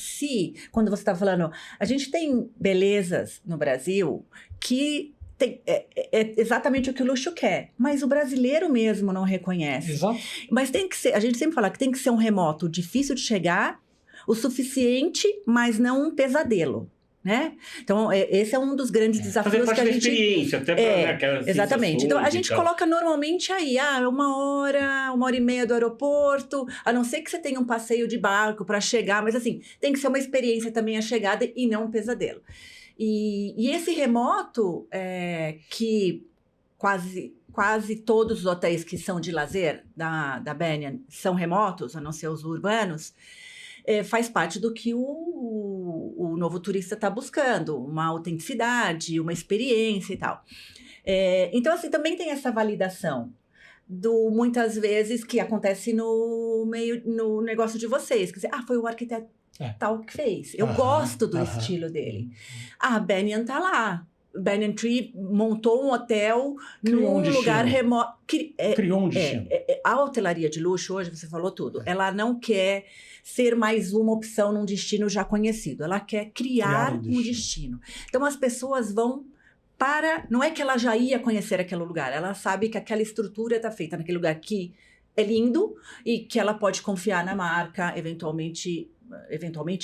quando você está falando, a gente tem belezas no Brasil que é exatamente o que o luxo quer, mas o brasileiro mesmo não reconhece. Exato. Mas tem que ser, a gente sempre fala que tem que ser um remoto difícil de chegar, o suficiente, mas não um pesadelo. Né? Então, esse é um dos grandes desafios que a gente... experiência, até para aquelas exatamente. Então, a gente coloca normalmente aí, 1h30 do aeroporto, a não ser que você tenha um passeio de barco para chegar, mas assim, tem que ser uma experiência também a chegada e não um pesadelo. E esse remoto, que quase todos os hotéis que são de lazer da Banyan são remotos, a não ser os urbanos, faz parte do que o novo turista está buscando, uma autenticidade, uma experiência e tal. Então, assim, também tem essa validação muitas vezes, que acontece no negócio de vocês. Quer dizer, foi o arquiteto tal que fez. Eu gosto do estilo dele. A Banyan tá lá. Banyan Tree montou um hotel num lugar remoto. Criou um destino. A hotelaria de luxo, hoje você falou tudo, ela não quer ser mais uma opção num destino já conhecido. Ela quer criar um destino. Então, as pessoas vão não é que ela já ia conhecer aquele lugar, ela sabe que aquela estrutura está feita naquele lugar que é lindo e que ela pode confiar na marca, eventualmente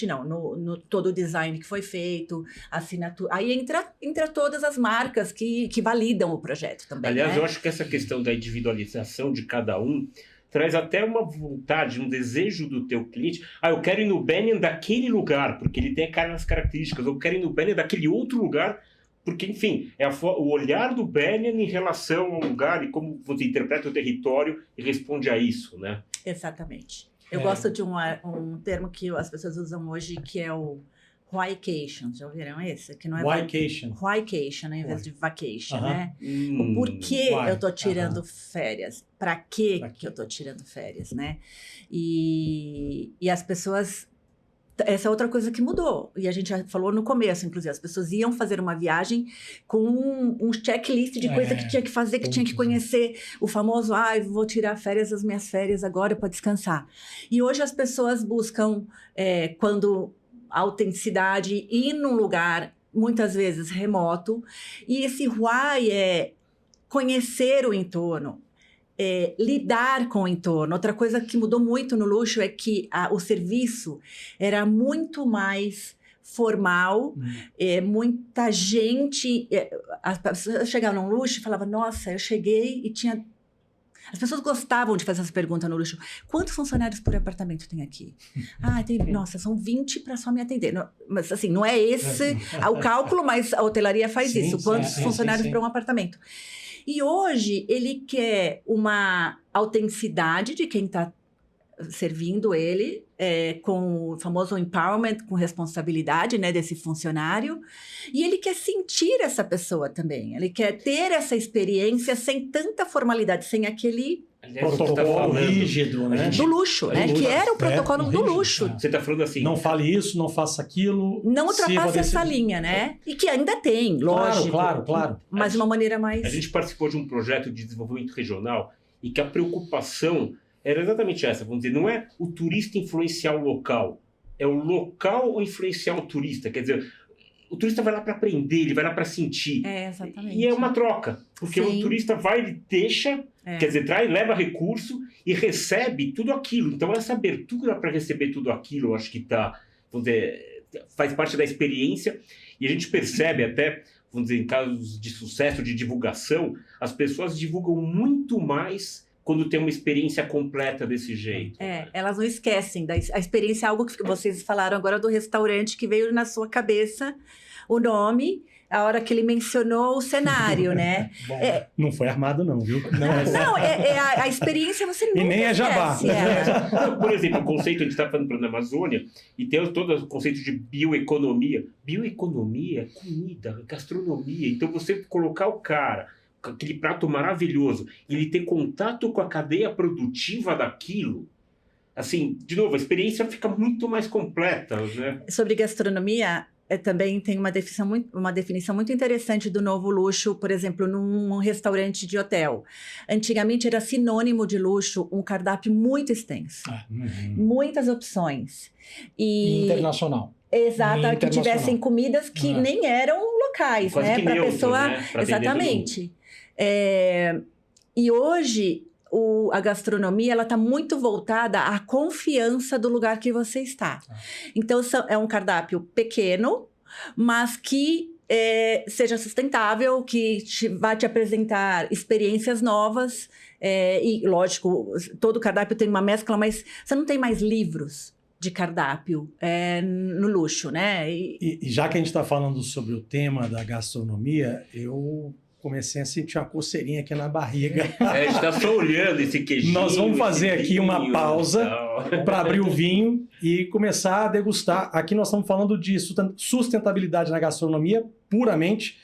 não, no todo o design que foi feito, assinatura. Aí entra todas as marcas que validam o projeto também. Aliás, né? eu acho que essa questão da individualização de cada um traz até uma vontade, um desejo do teu cliente. Eu quero ir no Banyan daquele lugar, porque ele tem aquelas características. Eu quero ir no Banyan daquele outro lugar, porque, enfim, o olhar do Banyan em relação ao lugar e como você interpreta o território e responde a isso, né? Exatamente. Eu gosto de um termo que as pessoas usam hoje, que é o Whycation. Já ouviram esse? Que não é Whycation, em vez de vacation, né? O porquê eu tô tirando férias? Para que eu tô tirando férias, né? E as pessoas... Essa é outra coisa que mudou. E a gente já falou no começo, inclusive. As pessoas iam fazer uma viagem com um checklist de coisa que tinha que fazer, que tinha que conhecer. O famoso, vou tirar as minhas férias agora para descansar. E hoje as pessoas buscam, quando a autenticidade, ir num lugar, muitas vezes remoto. E esse why é conhecer o entorno. Lidar com o entorno. Outra coisa que mudou muito no luxo é que o serviço era muito mais formal, muita gente... as pessoas chegavam no luxo e falavam, nossa, eu cheguei e tinha... As pessoas gostavam de fazer essa pergunta no luxo. Quantos funcionários por apartamento tem aqui? Nossa, são 20 para só me atender. Não, mas assim, não é esse o cálculo, mas a hotelaria faz isso. Quantos funcionários para um apartamento? E hoje ele quer uma autenticidade de quem está servindo ele, com o famoso empowerment, com responsabilidade, né, desse funcionário. E ele quer sentir essa pessoa também. Ele quer ter essa experiência sem tanta formalidade, sem aquele... protocolo rígido, né? Do luxo, né? Que era o protocolo do luxo. Você está falando assim... Não fale isso, não faça aquilo. Não ultrapasse essa linha, né? E que ainda tem, lógico. Claro. Mas de uma maneira mais... A gente participou de um projeto de desenvolvimento regional e que a preocupação era exatamente essa. Vamos dizer, não é o turista influenciar o local. é o local ou influenciar o turista? Quer dizer, o turista vai lá para aprender, ele vai lá para sentir. Exatamente. E é uma troca, porque Sim. o turista vai, ele deixa, quer dizer, traz, leva recurso e recebe tudo aquilo. Então, essa abertura para receber tudo aquilo, eu acho que vamos dizer, faz parte da experiência. E a gente percebe até, vamos dizer, em casos de sucesso, de divulgação, as pessoas divulgam muito mais quando tem uma experiência completa desse jeito. Elas não esquecem. A experiência é algo que vocês falaram agora do restaurante que veio na sua cabeça, o nome, a hora que ele mencionou o cenário, né? Bom, Não foi armado não, viu? Não, a experiência você nunca E nem é jabá. esquece ela. Por exemplo, o conceito, a gente está falando na Amazônia, e tem todo o conceito de bioeconomia. Bioeconomia é comida, gastronomia. Então, você colocar o cara, aquele prato maravilhoso, e ele ter contato com a cadeia produtiva daquilo, assim, de novo, a experiência fica muito mais completa, né? Sobre gastronomia, também tem uma definição muito interessante do novo luxo, por exemplo, num restaurante de hotel. Antigamente era sinônimo de luxo um cardápio muito extenso, muitas opções. E internacional. Exato, que tivessem comidas que nem eram locais, quase né? que Para a neutro, pessoa. né? Pra Exatamente. E hoje a gastronomia ela está muito voltada à confiança do lugar que você está. Então é um cardápio pequeno, mas que seja sustentável, que vai te apresentar experiências novas. E lógico, todo cardápio tem uma mescla, mas você não tem mais livros de cardápio no luxo, né? E já que a gente está falando sobre o tema da gastronomia, eu comecei a sentir uma coceirinha aqui na barriga. A gente está só olhando esse queijinho. Nós vamos fazer aqui uma vinho, pausa para abrir o vinho e começar a degustar. Aqui nós estamos falando de sustentabilidade na gastronomia, puramente.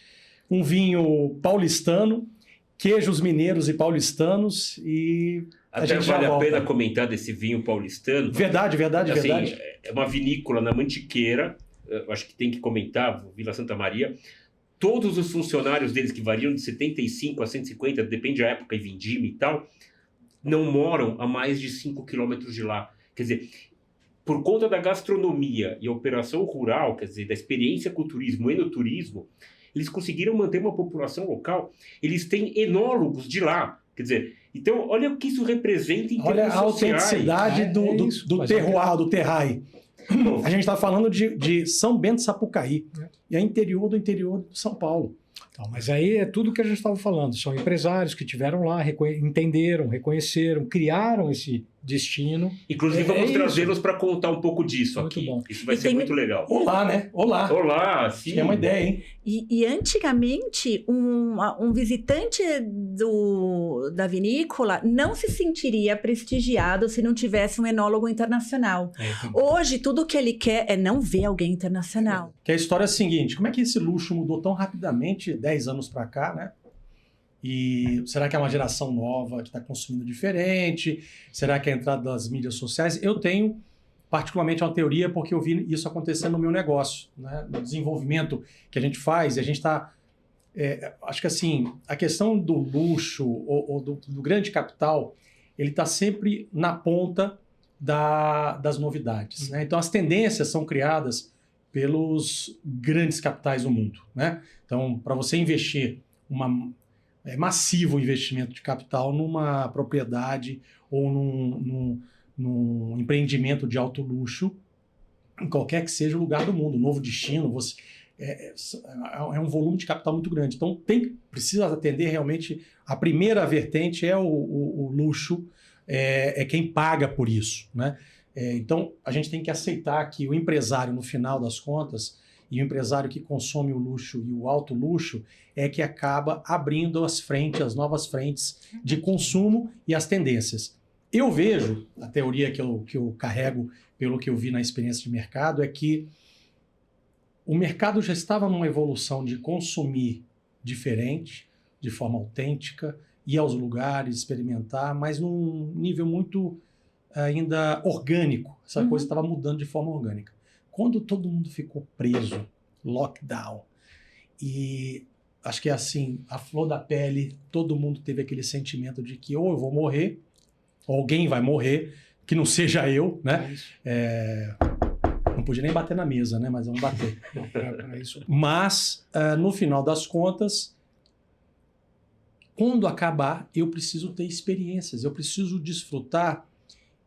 Um vinho paulistano, queijos mineiros e paulistanos e Até gente já vale a volta. pena comentar desse vinho paulistano. Verdade. Assim, é uma vinícola na Mantiqueira, eu acho que tem que comentar, Vila Santa Maria. Todos os funcionários deles, que variam de 75 a 150, depende da época e vindima e tal, não moram a mais de 5 quilômetros de lá. Quer dizer, por conta da gastronomia e a operação rural, quer dizer, da experiência com o turismo e no turismo, eles conseguiram manter uma população local. Eles têm enólogos de lá. Quer dizer, então, olha o que isso representa em Olha termos a sociais. autenticidade do terroir, do terrai. A gente está falando de São Bento Sapucaí. E é interior do São Paulo. Então, mas aí é tudo que a gente estava falando. São empresários que tiveram lá, entenderam, reconheceram, criaram esse destino. Inclusive, vamos trazê-los para contar um pouco disso muito aqui. Bom. Isso vai ser muito legal. Olá, né? Olá. Olá, sim. É uma ideia, hein? E antigamente, um visitante da vinícola não se sentiria prestigiado se não tivesse um enólogo internacional. Hoje, tudo que ele quer é não ver alguém internacional. Que a história é a seguinte, como é que esse luxo mudou tão rapidamente 10 anos para cá, né? E será que é uma geração nova que está consumindo diferente? Será que é a entrada das mídias sociais? Eu tenho particularmente uma teoria porque eu vi isso acontecendo no meu negócio, né? No desenvolvimento que a gente faz, e a gente está... acho que assim, a questão do luxo ou do grande capital, ele está sempre na ponta das novidades, né? Então as tendências são criadas pelos grandes capitais do mundo, né? Então, para você investir massivo investimento de capital numa propriedade ou num empreendimento de alto luxo, em qualquer que seja o lugar do mundo, um novo destino, é um volume de capital muito grande. Então, precisa atender realmente, a primeira vertente é o luxo, é quem paga por isso, né? Então, a gente tem que aceitar que o empresário, no final das contas, e o empresário que consome o luxo e o alto luxo é que acaba abrindo as novas frentes de consumo e as tendências. Eu vejo, a teoria que eu carrego pelo que eu vi na experiência de mercado, é que o mercado já estava numa evolução de consumir diferente, de forma autêntica, ir aos lugares, experimentar, mas num nível muito ainda orgânico. Essa coisa estava mudando de forma orgânica. Quando todo mundo ficou preso, lockdown, e acho que é assim, a flor da pele, todo mundo teve aquele sentimento de que ou eu vou morrer, ou alguém vai morrer, que não seja eu, né? Não podia nem bater na mesa, né? Mas vamos bater. Pra isso. Mas, no final das contas, quando acabar, eu preciso ter experiências, eu preciso desfrutar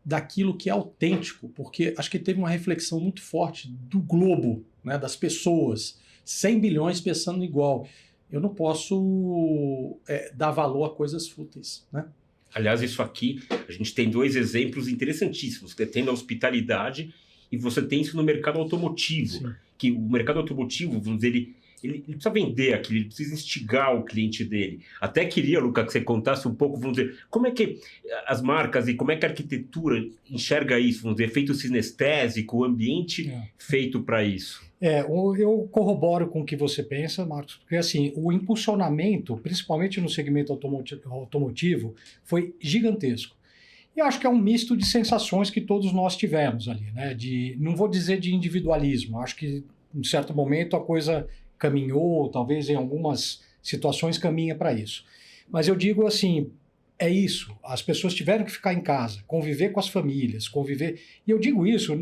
daquilo que é autêntico, porque acho que teve uma reflexão muito forte do globo, né, das pessoas, 100 bilhões pensando igual. Eu não posso dar valor a coisas fúteis, né? Aliás, isso aqui, a gente tem dois exemplos interessantíssimos. Você tem na hospitalidade e você tem isso no mercado automotivo. Sim. Que o mercado automotivo, vamos dizer, ele precisa vender aquilo, ele precisa instigar o cliente dele. Até queria, Luca, que você contasse um pouco, vamos dizer, como é que as marcas e como é que a arquitetura enxerga isso, vamos dizer, efeito sinestésico, o ambiente feito para isso. Eu corroboro com o que você pensa, Marcos, porque assim, o impulsionamento, principalmente no segmento automotivo, foi gigantesco. E eu acho que é um misto de sensações que todos nós tivemos ali, né? Não vou dizer de individualismo, acho que em certo momento a coisa caminhou, talvez em algumas situações caminha para isso. Mas eu digo assim, é isso, as pessoas tiveram que ficar em casa, conviver com as famílias, conviver... E eu digo isso...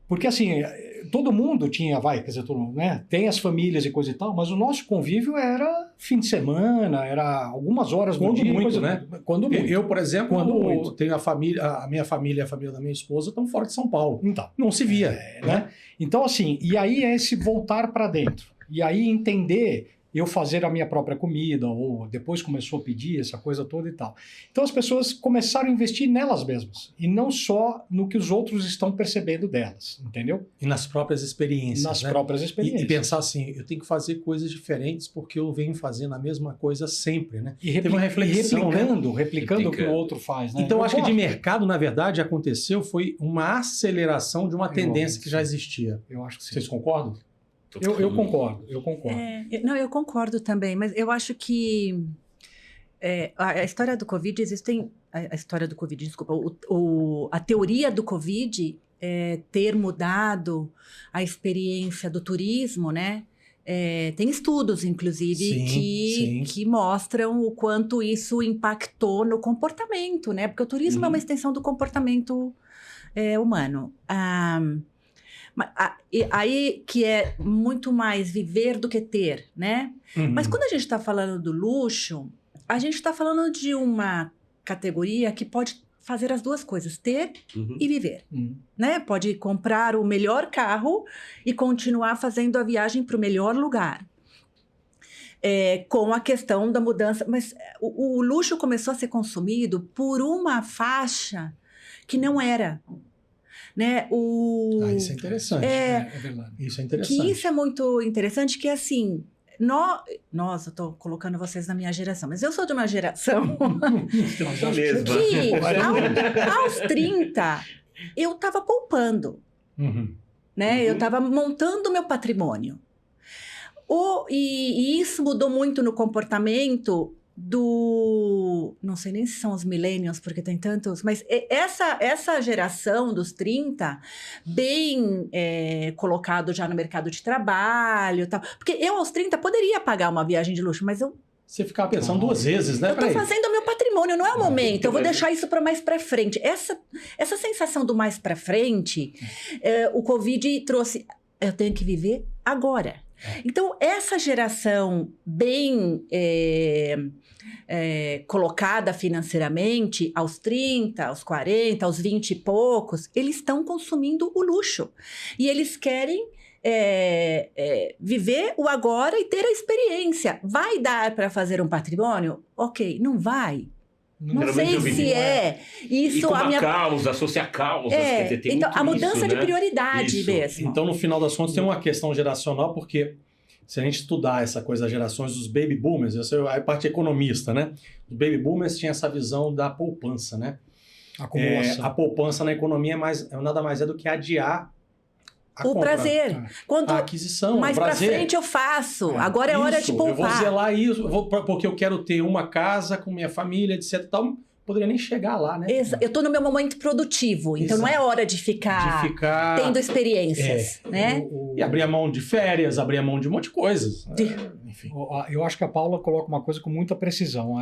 Porque assim, todo mundo tinha, todo mundo, né? Tem as famílias e coisa e tal, mas o nosso convívio era fim de semana, era algumas horas do dia. Muito, né? Quando muito. Eu, por exemplo, Quando tenho a minha família e a família da minha esposa estão fora de São Paulo. Então, não se via, né? Então assim, e aí é esse voltar para dentro. E aí entender... eu fazer a minha própria comida, ou depois começou a pedir essa coisa toda e tal. Então as pessoas começaram a investir nelas mesmas, e não só no que os outros estão percebendo delas, entendeu? E nas próprias experiências. Nas né? próprias experiências. E pensar assim, eu tenho que fazer coisas diferentes porque eu venho fazendo a mesma coisa sempre, né? E Teve uma reflexão, replicando o que o outro faz, né? Então, acho que de mercado, na verdade, aconteceu foi uma aceleração de uma tendência que já existia. Eu acho que sim. Vocês concordam? Eu concordo. Não, eu concordo também, mas eu acho que a história do Covid, a história do Covid, desculpa, a teoria do Covid ter mudado a experiência do turismo, né? Tem estudos, inclusive, que mostram o quanto isso impactou no comportamento, né? Porque o turismo é uma extensão do comportamento humano. Aí que é muito mais viver do que ter, né? Mas quando a gente está falando do luxo, a gente está falando de uma categoria que pode fazer as duas coisas, ter e viver, né? Pode comprar o melhor carro e continuar fazendo a viagem para o melhor lugar. Com a questão da mudança, mas o luxo começou a ser consumido por uma faixa que não era. Né? Isso é interessante. É verdade. Isso é interessante. Que isso é muito interessante, que assim, eu estou colocando vocês na minha geração, mas eu sou de uma geração que aos 30 eu estava poupando, né? Eu estava montando o meu patrimônio. E isso mudou muito no comportamento não sei nem se são os millennials, porque tem tantos, mas essa geração dos 30, bem colocado já no mercado de trabalho e tal, porque eu aos 30 poderia pagar uma viagem de luxo, mas você ficava pensando duas vezes, né? Eu estou fazendo o meu patrimônio, não é o momento, eu vou deixar isso para mais para frente. Essa sensação do mais para frente, o Covid trouxe, eu tenho que viver agora. Então, essa geração bem colocada financeiramente, aos 30, aos 40, aos 20 e poucos, eles estão consumindo o luxo. E eles querem viver o agora e ter a experiência. Vai dar para fazer um patrimônio? Ok, não vai. Não sei se isso. E com a causa, associar causas. Quer dizer, tem então, muito a mudança isso, de né? prioridade mesmo. Então, no final das contas, tem uma questão geracional, porque se a gente estudar essa coisa das gerações dos baby boomers, eu sou a parte economista, né? Os baby boomers tinham essa visão da poupança, né? A poupança na economia nada mais é do que adiar o prazer. A aquisição, mais para frente eu faço. Agora é hora de poupar. Eu vou zelar isso, porque eu quero ter uma casa com minha família, etc. Tal. Poderia nem chegar lá, né? Eu estou no meu momento produtivo, então não é hora de ficar tendo experiências, né? E abrir a mão de férias, abrir a mão de um monte de coisas. Enfim. Eu acho que a Paula coloca uma coisa com muita precisão.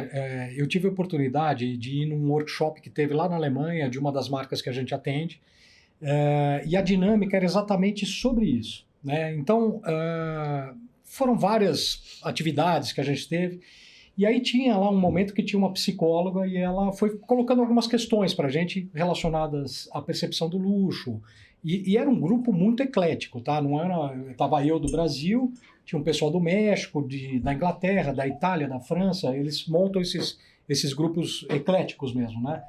Eu tive a oportunidade de ir num workshop que teve lá na Alemanha, de uma das marcas que a gente atende, E a dinâmica era exatamente sobre isso, né? Então, foram várias atividades que a gente teve. E aí tinha lá um momento que tinha uma psicóloga e ela foi colocando algumas questões para a gente relacionadas à percepção do luxo. E era um grupo muito eclético, tá? Não era, estava eu do Brasil, tinha um pessoal do México, da Inglaterra, da Itália, da França. Eles montam esses grupos ecléticos mesmo, né?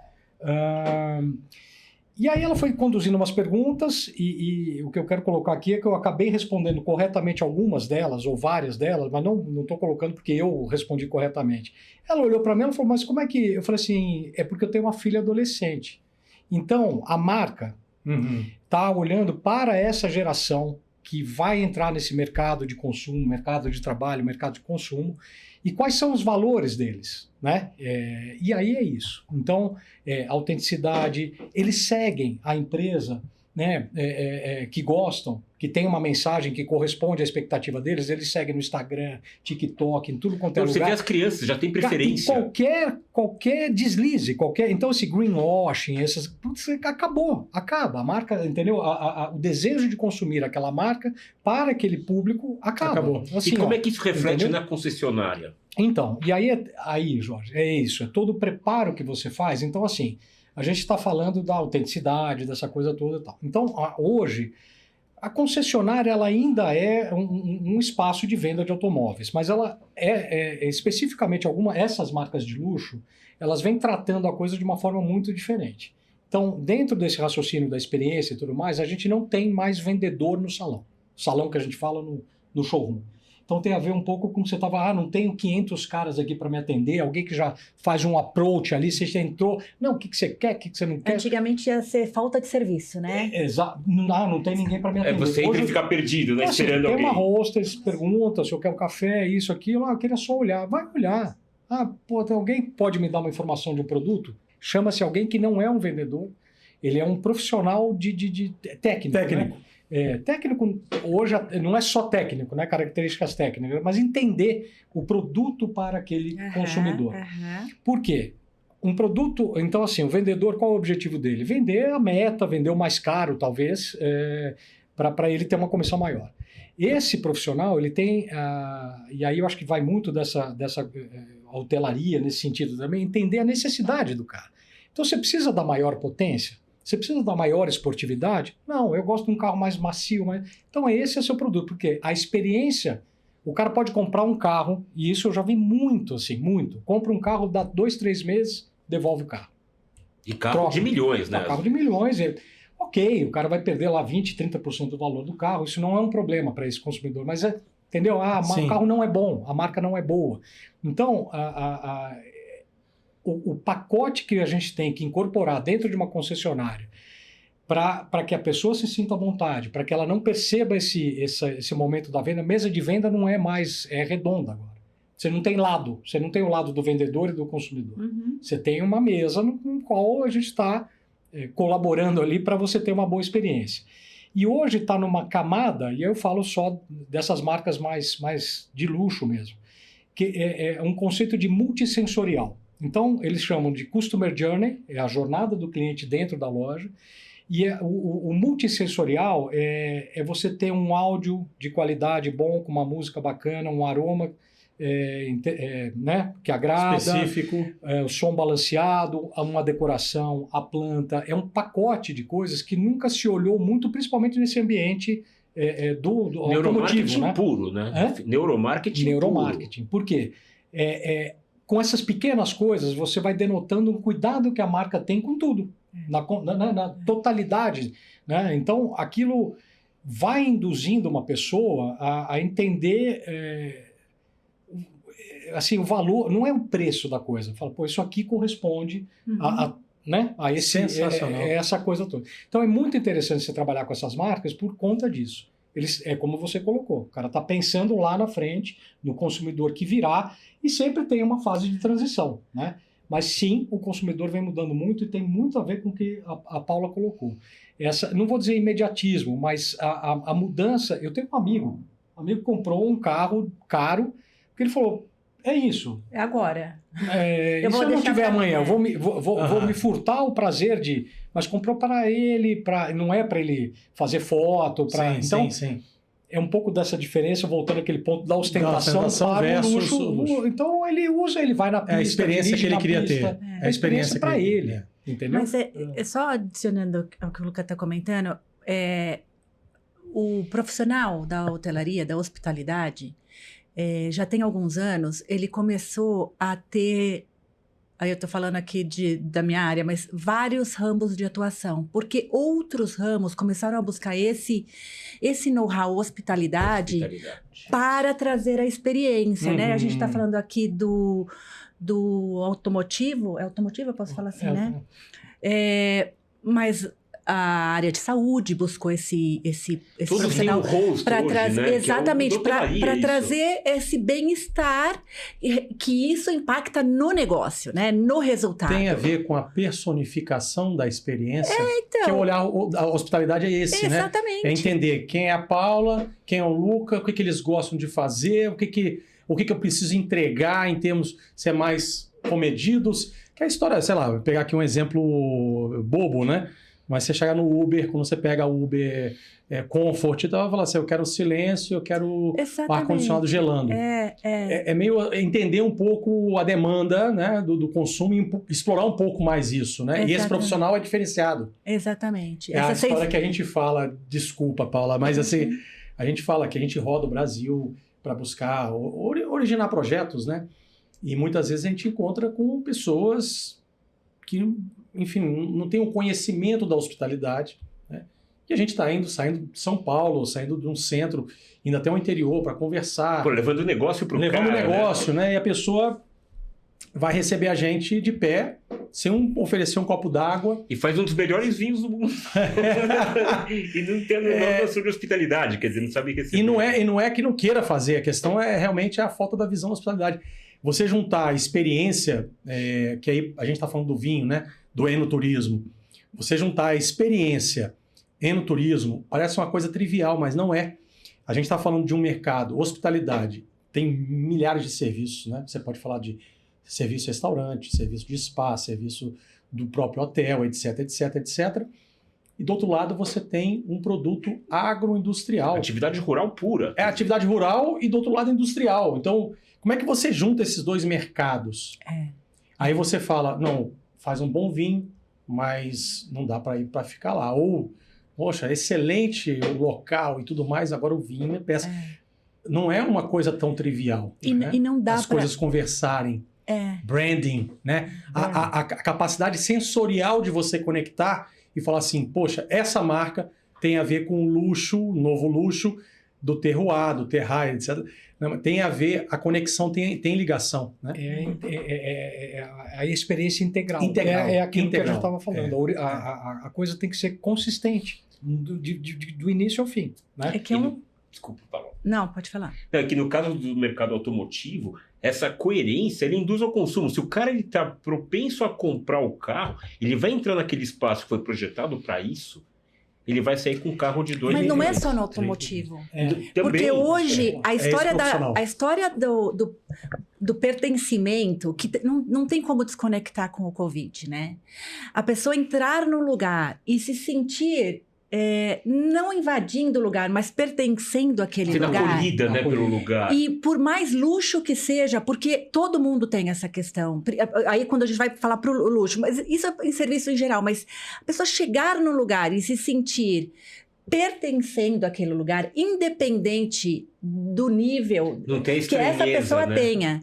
E aí ela foi conduzindo umas perguntas e o que eu quero colocar aqui é que eu acabei respondendo corretamente algumas delas, ou várias delas, mas não estou colocando porque eu respondi corretamente. Ela olhou para mim e falou, mas como é que... Eu falei assim, é porque eu tenho uma filha adolescente. Então, a marca está olhando para essa geração que vai entrar nesse mercado de consumo, mercado de trabalho, mercado de consumo, e quais são os valores deles, né? E aí é isso. Então, autenticidade, eles seguem a empresa, né, que gostam, que tem uma mensagem que corresponde à expectativa deles, eles seguem no Instagram, TikTok, em tudo quanto é Então, você lugar. vê as crianças, já tem preferência. Qualquer deslize, então esse greenwashing, acaba. A marca, entendeu? O desejo de consumir aquela marca para aquele público acabou. Assim, e como é que isso reflete entendeu? na concessionária? Então, e aí, Jorge, é isso, é todo o preparo que você faz. Então, assim, a gente está falando da autenticidade, dessa coisa toda e tal. Então, hoje, a concessionária ela ainda é um espaço de venda de automóveis, mas ela especificamente essas marcas de luxo, elas vêm tratando a coisa de uma forma muito diferente. Então, dentro desse raciocínio da experiência e tudo mais, a gente não tem mais vendedor no salão. O salão que a gente fala no showroom. Então tem a ver um pouco com você estava, não tenho 500 caras aqui para me atender, alguém que já faz um approach ali, você já entrou, não, o que você quer, o que você não quer? Antigamente ia ser falta de serviço, né? Exato, não tem ninguém para me atender. Você entra e fica perdido, né, esperando alguém. Tem uma hostess, pergunta se eu quero um café, isso, aquilo, eu queria só olhar, vai olhar. Alguém pode me dar uma informação de um produto? Chama-se alguém que não é um vendedor, ele é um profissional de técnico. Né? Técnico, hoje, não é só técnico, né, características técnicas, mas entender o produto para aquele consumidor. Por quê? Um produto, então assim, o vendedor, qual é o objetivo dele? Vender a meta, vender o mais caro, talvez, para ele ter uma comissão maior. Esse profissional, ele tem, e aí eu acho que vai muito dessa hotelaria nesse sentido também, entender a necessidade do cara. Então você precisa da maior potência? Você precisa da maior esportividade? Não, eu gosto de um carro mais macio. Então esse é o seu produto, porque a experiência, o cara pode comprar um carro, e isso eu já vi muito, assim, muito. Compra um carro, dá 2, 3 meses, devolve o carro. E carro de milhões, né? Carro de milhões. Ok, o cara vai perder lá 20%, 30% do valor do carro, isso não é um problema para esse consumidor, mas entendeu? O carro não é bom, a marca não é boa. Então, o pacote que a gente tem que incorporar dentro de uma concessionária para que a pessoa se sinta à vontade, para que ela não perceba esse momento da venda. Mesa de venda não é mais redonda agora. Você não tem lado, você não tem o lado do vendedor e do consumidor. Você tem uma mesa no qual a gente está colaborando ali para você ter uma boa experiência. E hoje está numa camada, e eu falo só dessas marcas mais de luxo mesmo, que é um conceito de multissensorial. Então, eles chamam de Customer Journey, é a jornada do cliente dentro da loja, e o multissensorial é você ter um áudio de qualidade bom, com uma música bacana, um aroma né, que agrada, específico, o som balanceado, uma decoração, a planta, é um pacote de coisas que nunca se olhou muito, principalmente nesse ambiente do automotivo, né? Puro, né? Neuromarketing. Por quê? Com essas pequenas coisas, você vai denotando um cuidado que a marca tem com tudo, na totalidade. Né? Então, aquilo vai induzindo uma pessoa a entender assim, o valor, não é o preço da coisa. Fala, isso aqui corresponde a essa coisa toda. Então, é muito interessante você trabalhar com essas marcas por conta disso. É como você colocou, o cara está pensando lá na frente, no consumidor que virá, e sempre tem uma fase de transição, né? Mas sim, o consumidor vem mudando muito e tem muito a ver com o que a Paula colocou. Não vou dizer imediatismo, mas a mudança... Eu tenho um amigo comprou um carro caro, porque ele falou, É isso. É agora. E Eu se vou eu não deixar tiver pra amanhã, mim, eu vou me furtar o prazer de... Mas comprou para ele, não é para ele fazer foto. Então, sim. é um pouco dessa diferença, voltando àquele ponto da ostentação para versus o luxo. Então, ele usa, ele vai na pista, É a experiência que ele queria ter. É a experiência para ele. Entendeu? Mas é só adicionando ao que o Luca está comentando, o profissional da hotelaria, da hospitalidade, já tem alguns anos, ele começou a ter, aí eu estou falando aqui da minha área, mas vários ramos de atuação, porque outros ramos começaram a buscar esse know-how hospitalidade para trazer a experiência, né? A gente está falando aqui do automotivo, é automotivo, eu posso falar assim, né? Mas a área de saúde buscou esse profissional para trazer, né? Exatamente, para trazer esse bem-estar, que isso impacta no negócio, né? No resultado. Tem a ver com a personificação da experiência, então, que é olhar a hospitalidade é esse, exatamente, né? É entender quem é a Paula, quem é o Luca, o que eles gostam de fazer, o que eu preciso entregar em termos de ser mais comedidos. Que é a história, sei lá, vou pegar aqui um exemplo bobo, né? Mas você chegar no Uber, quando você pega o Uber Comfort, então vai falar assim, eu quero silêncio, eu quero o ar-condicionado gelando. É meio entender um pouco a demanda, né, do consumo e explorar um pouco mais isso, né? Exatamente. E esse profissional é diferenciado. Exatamente. É a história que a gente fala, desculpa, Paula, mas assim, a gente fala que a gente roda o Brasil para buscar originar projetos, né? E muitas vezes a gente encontra com pessoas que, enfim, não tem o conhecimento da hospitalidade, né? E a gente está saindo de São Paulo, saindo de um centro, indo até o interior para conversar. Pô, levando o negócio para o cara. Levando o negócio, né? E a pessoa vai receber a gente de pé, sem oferecer um copo d'água. E faz um dos melhores vinhos do mundo. E não tem a noção de hospitalidade, quer dizer, não sabe receber. E não é que não queira fazer, a questão é realmente a falta da visão da hospitalidade. Você juntar a experiência, que aí a gente está falando do vinho, né? Do enoturismo. Você juntar a experiência enoturismo parece uma coisa trivial, mas não é. A gente está falando de um mercado, hospitalidade, tem milhares de serviços, né? Você pode falar de serviço de restaurante, serviço de spa, serviço do próprio hotel, etc, etc, etc. E do outro lado você tem um produto agroindustrial. Atividade rural pura. É atividade rural e do outro lado industrial. Então, como é que você junta esses dois mercados? Aí você fala, não, faz um bom vinho, mas não dá para ir para ficar lá. Ou, poxa, excelente o local e tudo mais, agora o vinho é peça. Não é uma coisa tão trivial. Né? E não dá as coisas conversarem. Branding, né? A capacidade sensorial de você conectar e falar assim, poxa, essa marca tem a ver com o luxo, o novo luxo do terroir, do terrain, etc. Tem a ver, a conexão tem ligação, né? A experiência integral. É aquilo que a gente estava falando. A coisa tem que ser consistente, do início ao fim. Né? Desculpa, Paulo. Não, pode falar. É que no caso do mercado automotivo, essa coerência ele induz ao consumo. Se o cara está propenso a comprar o carro, ele vai entrar naquele espaço que foi projetado para isso, ele vai sair com um carro de 2 milhões. Mas não é só no automotivo. Também, porque hoje a história do pertencimento, que não tem como desconectar com o Covid, né? A pessoa entrar no lugar e se sentir não invadindo o lugar, mas pertencendo àquele lugar. Sendo acolhida, né, pelo lugar. E por mais luxo que seja, porque todo mundo tem essa questão. Aí quando a gente vai falar pro luxo, mas isso é em serviço em geral, mas a pessoa chegar no lugar e se sentir pertencendo àquele lugar, independente do nível que essa pessoa tenha.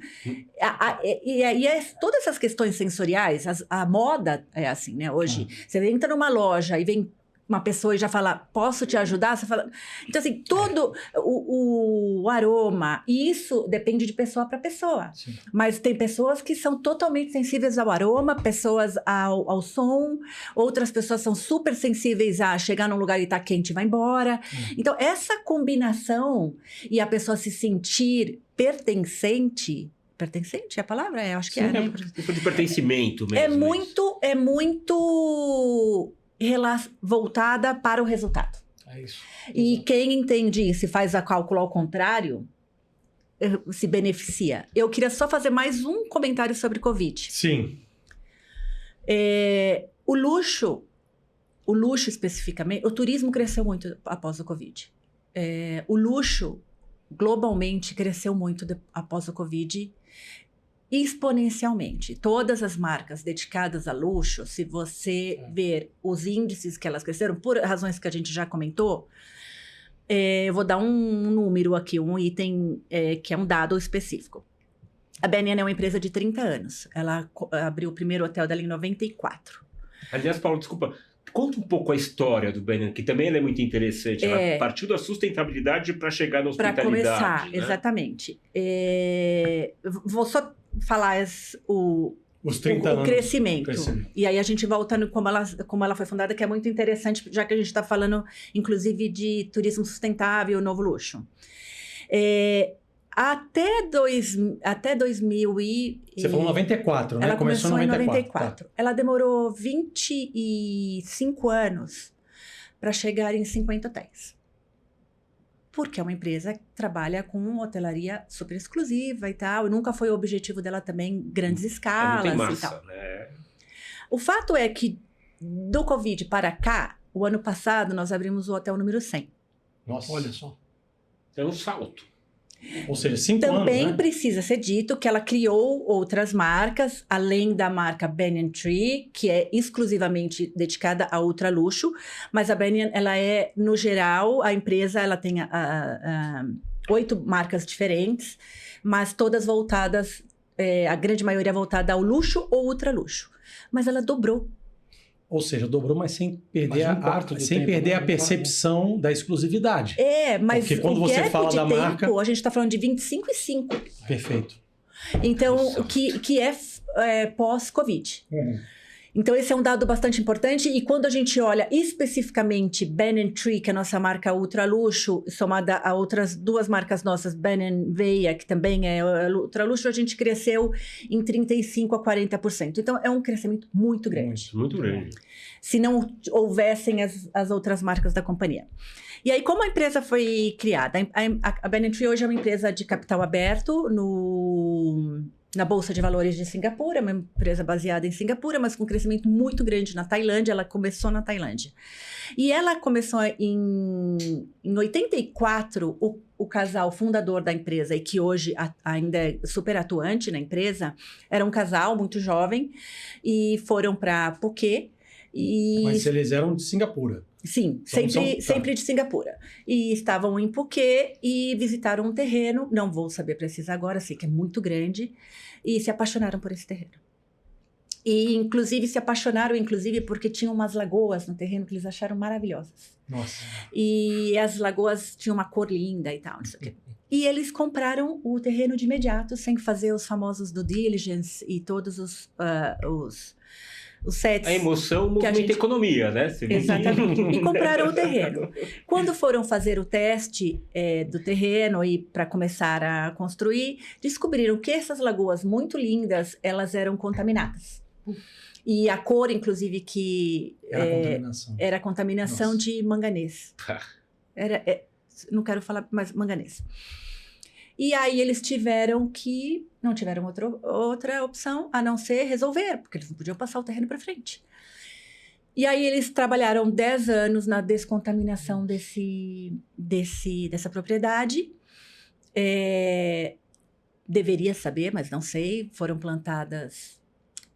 Todas essas questões sensoriais, a moda é assim, né? Hoje, você entra numa loja e vem uma pessoa e já fala, posso te ajudar? Você fala... Então, assim, todo o aroma, e isso depende de pessoa para pessoa. Sim. Mas tem pessoas que são totalmente sensíveis ao aroma, pessoas ao som, outras pessoas são super sensíveis a chegar num lugar e tá quente e vai embora. Então, essa combinação e a pessoa se sentir pertencente é a palavra? Eu acho que né? De pertencimento mesmo. É muito voltada para o resultado. É isso. E quem entende isso e faz a cálculo ao contrário, se beneficia. Eu queria só fazer mais um comentário sobre Covid. Sim. O luxo especificamente, o turismo cresceu muito após o Covid. O luxo, globalmente, cresceu muito após o Covid, exponencialmente. Todas as marcas dedicadas a luxo, se você ver os índices que elas cresceram, por razões que a gente já comentou, eu vou dar um número aqui, um item que é um dado específico. A Banyan é uma empresa de 30 anos. Ela abriu o primeiro hotel dela em 94. Aliás, Paulo, desculpa, conta um pouco a história do Banyan, que também ela é muito interessante. Ela partiu da sustentabilidade para chegar na hospitalidade. Para começar, né? Exatamente. Vou só falar Os 30 anos. O crescimento. E aí a gente voltando como ela foi fundada, que é muito interessante, já que a gente está falando, inclusive, de turismo sustentável, novo luxo. Até 2000 Você falou 94, né? Ela começou em 94. Tá. Ela demorou 25 anos para chegar em 50 hotéis. Porque é uma empresa que trabalha com hotelaria super exclusiva e tal. E nunca foi o objetivo dela também grandes escalas não tem e massa, tal. né? O fato é que do Covid para cá, o ano passado, nós abrimos o hotel número 100. Nossa. Olha só. É um salto. Ou seja, 5 anos, Também né? precisa ser dito que ela criou outras marcas, além da marca Banyan Tree, que é exclusivamente dedicada a ultraluxo, mas a Banyan, ela no geral, a empresa, ela tem 8 marcas diferentes, mas todas voltadas, a grande maioria voltada ao luxo ou ultraluxo. Mas ela dobrou. Ou seja, dobrou, mas sem perder, Mas um quarto do sem tempo, perder né? a percepção da exclusividade. Mas Porque quando o você gap fala de da tempo, marca- a gente está falando de 25 e 5. Perfeito. Então, Nossa. que é pós-Covid. Então, esse é um dado bastante importante. E quando a gente olha especificamente Banyan Tree, que é a nossa marca ultraluxo, somada a outras 2 marcas nossas, Banyan Veia, que também é ultraluxo, a gente cresceu em 35% a 40%. Então, é um crescimento muito grande. Muito grande. Se não houvessem as outras marcas da companhia. E aí, como a empresa foi criada? A Banyan Tree hoje é uma empresa de capital aberto na Bolsa de Valores de Singapura, uma empresa baseada em Singapura, mas com um crescimento muito grande na Tailândia. Ela começou na Tailândia. E ela começou em 84, o casal fundador da empresa, e que hoje ainda é super atuante na empresa, era um casal muito jovem, e foram para Phuket. Mas eles eram de Singapura. Sim, Tá. sempre de Singapura. E estavam em Phuket e visitaram um terreno, não vou saber precisar agora, sei que é muito grande, e se apaixonaram por esse terreno. E, inclusive, se apaixonaram, porque tinham umas lagoas no terreno que eles acharam maravilhosas. Nossa. E as lagoas tinham uma cor linda e tal, não sei o quê. E eles compraram o terreno de imediato, sem fazer os famosos due diligence e todos os sets. A emoção movimenta a economia, né? Você vê que- Exatamente. E compraram o terreno. Quando foram fazer o teste do terreno e para começar a construir, descobriram que essas lagoas muito lindas, elas eram contaminadas. E a cor, inclusive, que Contaminação. era contaminação Nossa. de manganês. Não quero falar mais manganês. E aí eles não tiveram outra opção a não ser resolver, porque eles não podiam passar o terreno para frente. E aí eles trabalharam 10 anos na descontaminação dessa propriedade. Deveria saber, mas não sei. Foram plantadas,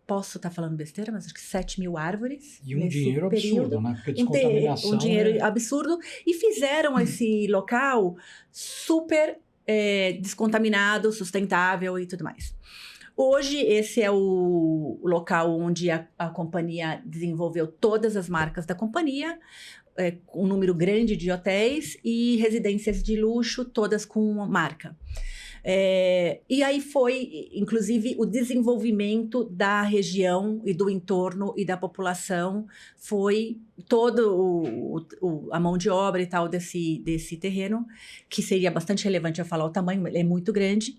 posso estar falando besteira, mas acho que 7.000 árvores. E um nesse dinheiro período. absurdo, né? Porque descontaminação... Um dinheiro absurdo. E fizeram esse local super descontaminado, sustentável e tudo mais. Hoje, esse é o local onde a companhia desenvolveu todas as marcas da companhia, um número grande de hotéis e residências de luxo, todas com uma marca. E aí foi, inclusive, o desenvolvimento da região e do entorno e da população, foi todo a mão de obra e tal desse terreno, que seria bastante relevante eu falar o tamanho, ele é muito grande.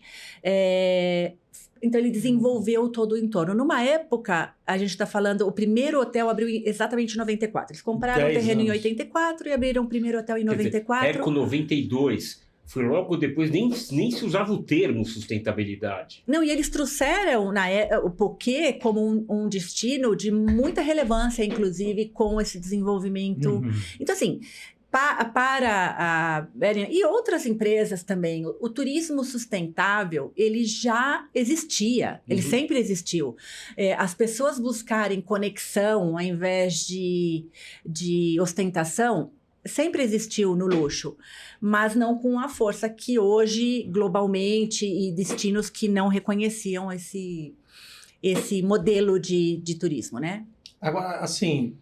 Então, ele desenvolveu todo o entorno. Numa época, a gente está falando, o primeiro hotel abriu exatamente em 94. Eles compraram o terreno em 84 e abriram o primeiro hotel em 94. Eco 92 foi logo depois, nem se usava o termo sustentabilidade. Não, e eles trouxeram o Poké como um destino de muita relevância, inclusive, com esse desenvolvimento. Uhum. Então, assim, para a Bering e outras empresas também, o turismo sustentável, ele já existia, ele sempre existiu. As pessoas buscarem conexão ao invés de ostentação, sempre existiu no luxo, mas não com a força que hoje, globalmente, e destinos que não reconheciam esse modelo de turismo, né? Agora, assim,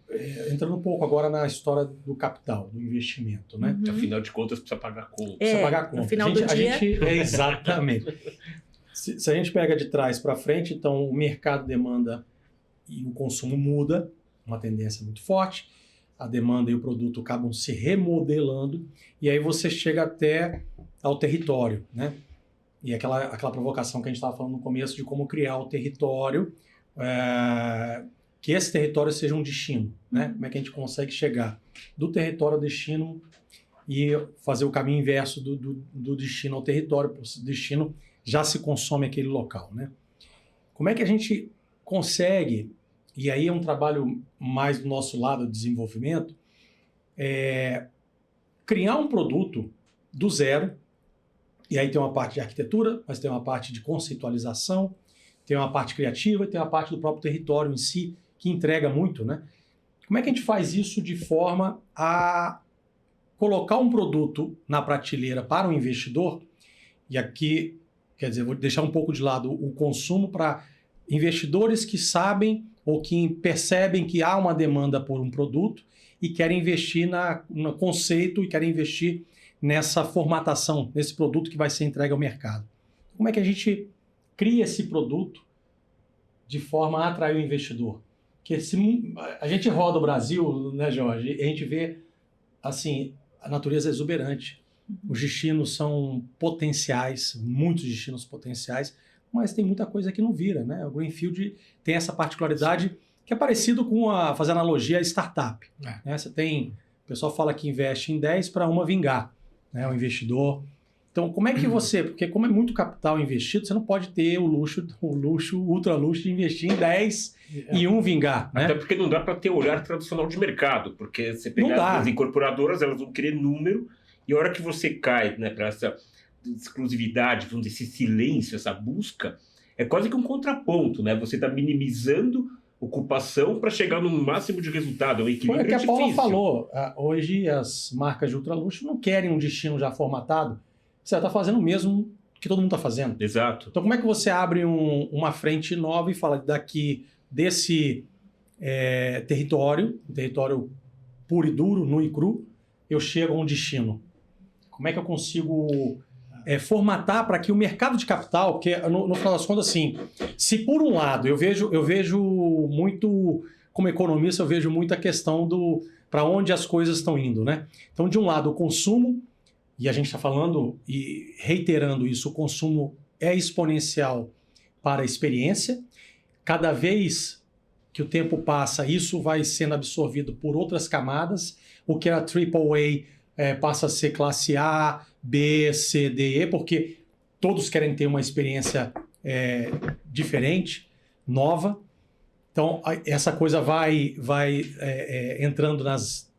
entrando um pouco agora na história do capital, do investimento, né? Uhum. Afinal de contas, precisa pagar conta. Precisa pagar conta. No final do dia... exatamente. Se a gente pega de trás para frente, então o mercado demanda e o consumo muda, uma tendência muito forte. A demanda e o produto acabam se remodelando, e aí você chega até ao território, né? E aquela provocação que a gente estava falando no começo de como criar o território, que esse território seja um destino, né? Como é que a gente consegue chegar do território ao destino e fazer o caminho inverso do destino ao território, porque o destino já se consome aquele local, né? Como é que a gente consegue, e aí é um trabalho mais do nosso lado de desenvolvimento, criar um produto do zero, e aí tem uma parte de arquitetura, mas tem uma parte de conceitualização, tem uma parte criativa e tem uma parte do próprio território em si, que entrega muito, né? Como é que a gente faz isso de forma a colocar um produto na prateleira para o investidor? E aqui, quer dizer, vou deixar um pouco de lado o consumo para investidores que sabem ou que percebem que há uma demanda por um produto e querem investir no conceito e querem investir nessa formatação, nesse produto que vai ser entregue ao mercado. Como é que a gente cria esse produto de forma a atrair o investidor? Porque a gente roda o Brasil, né, Jorge, e a gente vê, assim, a natureza exuberante. Os destinos são potenciais, muitos destinos potenciais, mas tem muita coisa que não vira, né? O Greenfield tem essa particularidade que é parecido com fazer analogia a startup. Né? Você tem, o pessoal fala que investe em 10 para uma vingar, né? O investidor. Então, como é que porque como é muito capital investido, você não pode ter o ultra luxo de investir em 10 e um vingar, né? Até porque não dá para ter olhar tradicional de mercado, porque você pegar as incorporadoras, elas vão querer número, e a hora que você cai, né, para essa exclusividade, vamos dizer, esse silêncio, essa busca, é quase que um contraponto, né? Você está minimizando ocupação para chegar no máximo de resultado. É um equilíbrio difícil. Foi o que a Paula falou. Hoje as marcas de ultraluxo não querem um destino já formatado. Você está fazendo o mesmo que todo mundo está fazendo. Exato. Então como é que você abre uma frente nova e fala daqui desse território, um território puro e duro, nu e cru, eu chego a um destino? Como é que eu consigo formatar para que o mercado de capital, porque no final das contas, assim, se por um lado eu vejo muito, como economista, eu vejo muito a questão para onde as coisas estão indo, né? Então, de um lado, o consumo, e a gente está falando e reiterando isso, o consumo é exponencial para a experiência. Cada vez que o tempo passa, isso vai sendo absorvido por outras camadas. O que era AAA passa a ser classe A, B, C, D, E, porque todos querem ter uma experiência diferente, nova. Então, essa coisa vai entrando nas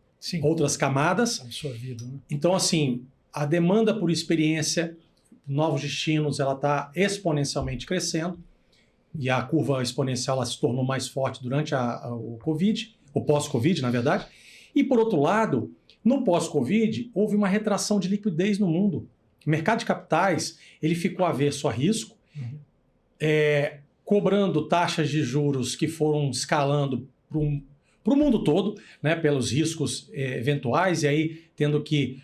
outras camadas. Absorvido, né? Então, assim, a demanda por experiência, novos destinos, ela está exponencialmente crescendo. E a curva exponencial ela se tornou mais forte durante o Covid, o pós-Covid, na verdade. E, por outro lado, no pós-Covid, houve uma retração de liquidez no mundo. O mercado de capitais ele ficou avesso a risco, cobrando taxas de juros que foram escalando para o mundo todo, né, pelos riscos eventuais, e aí tendo que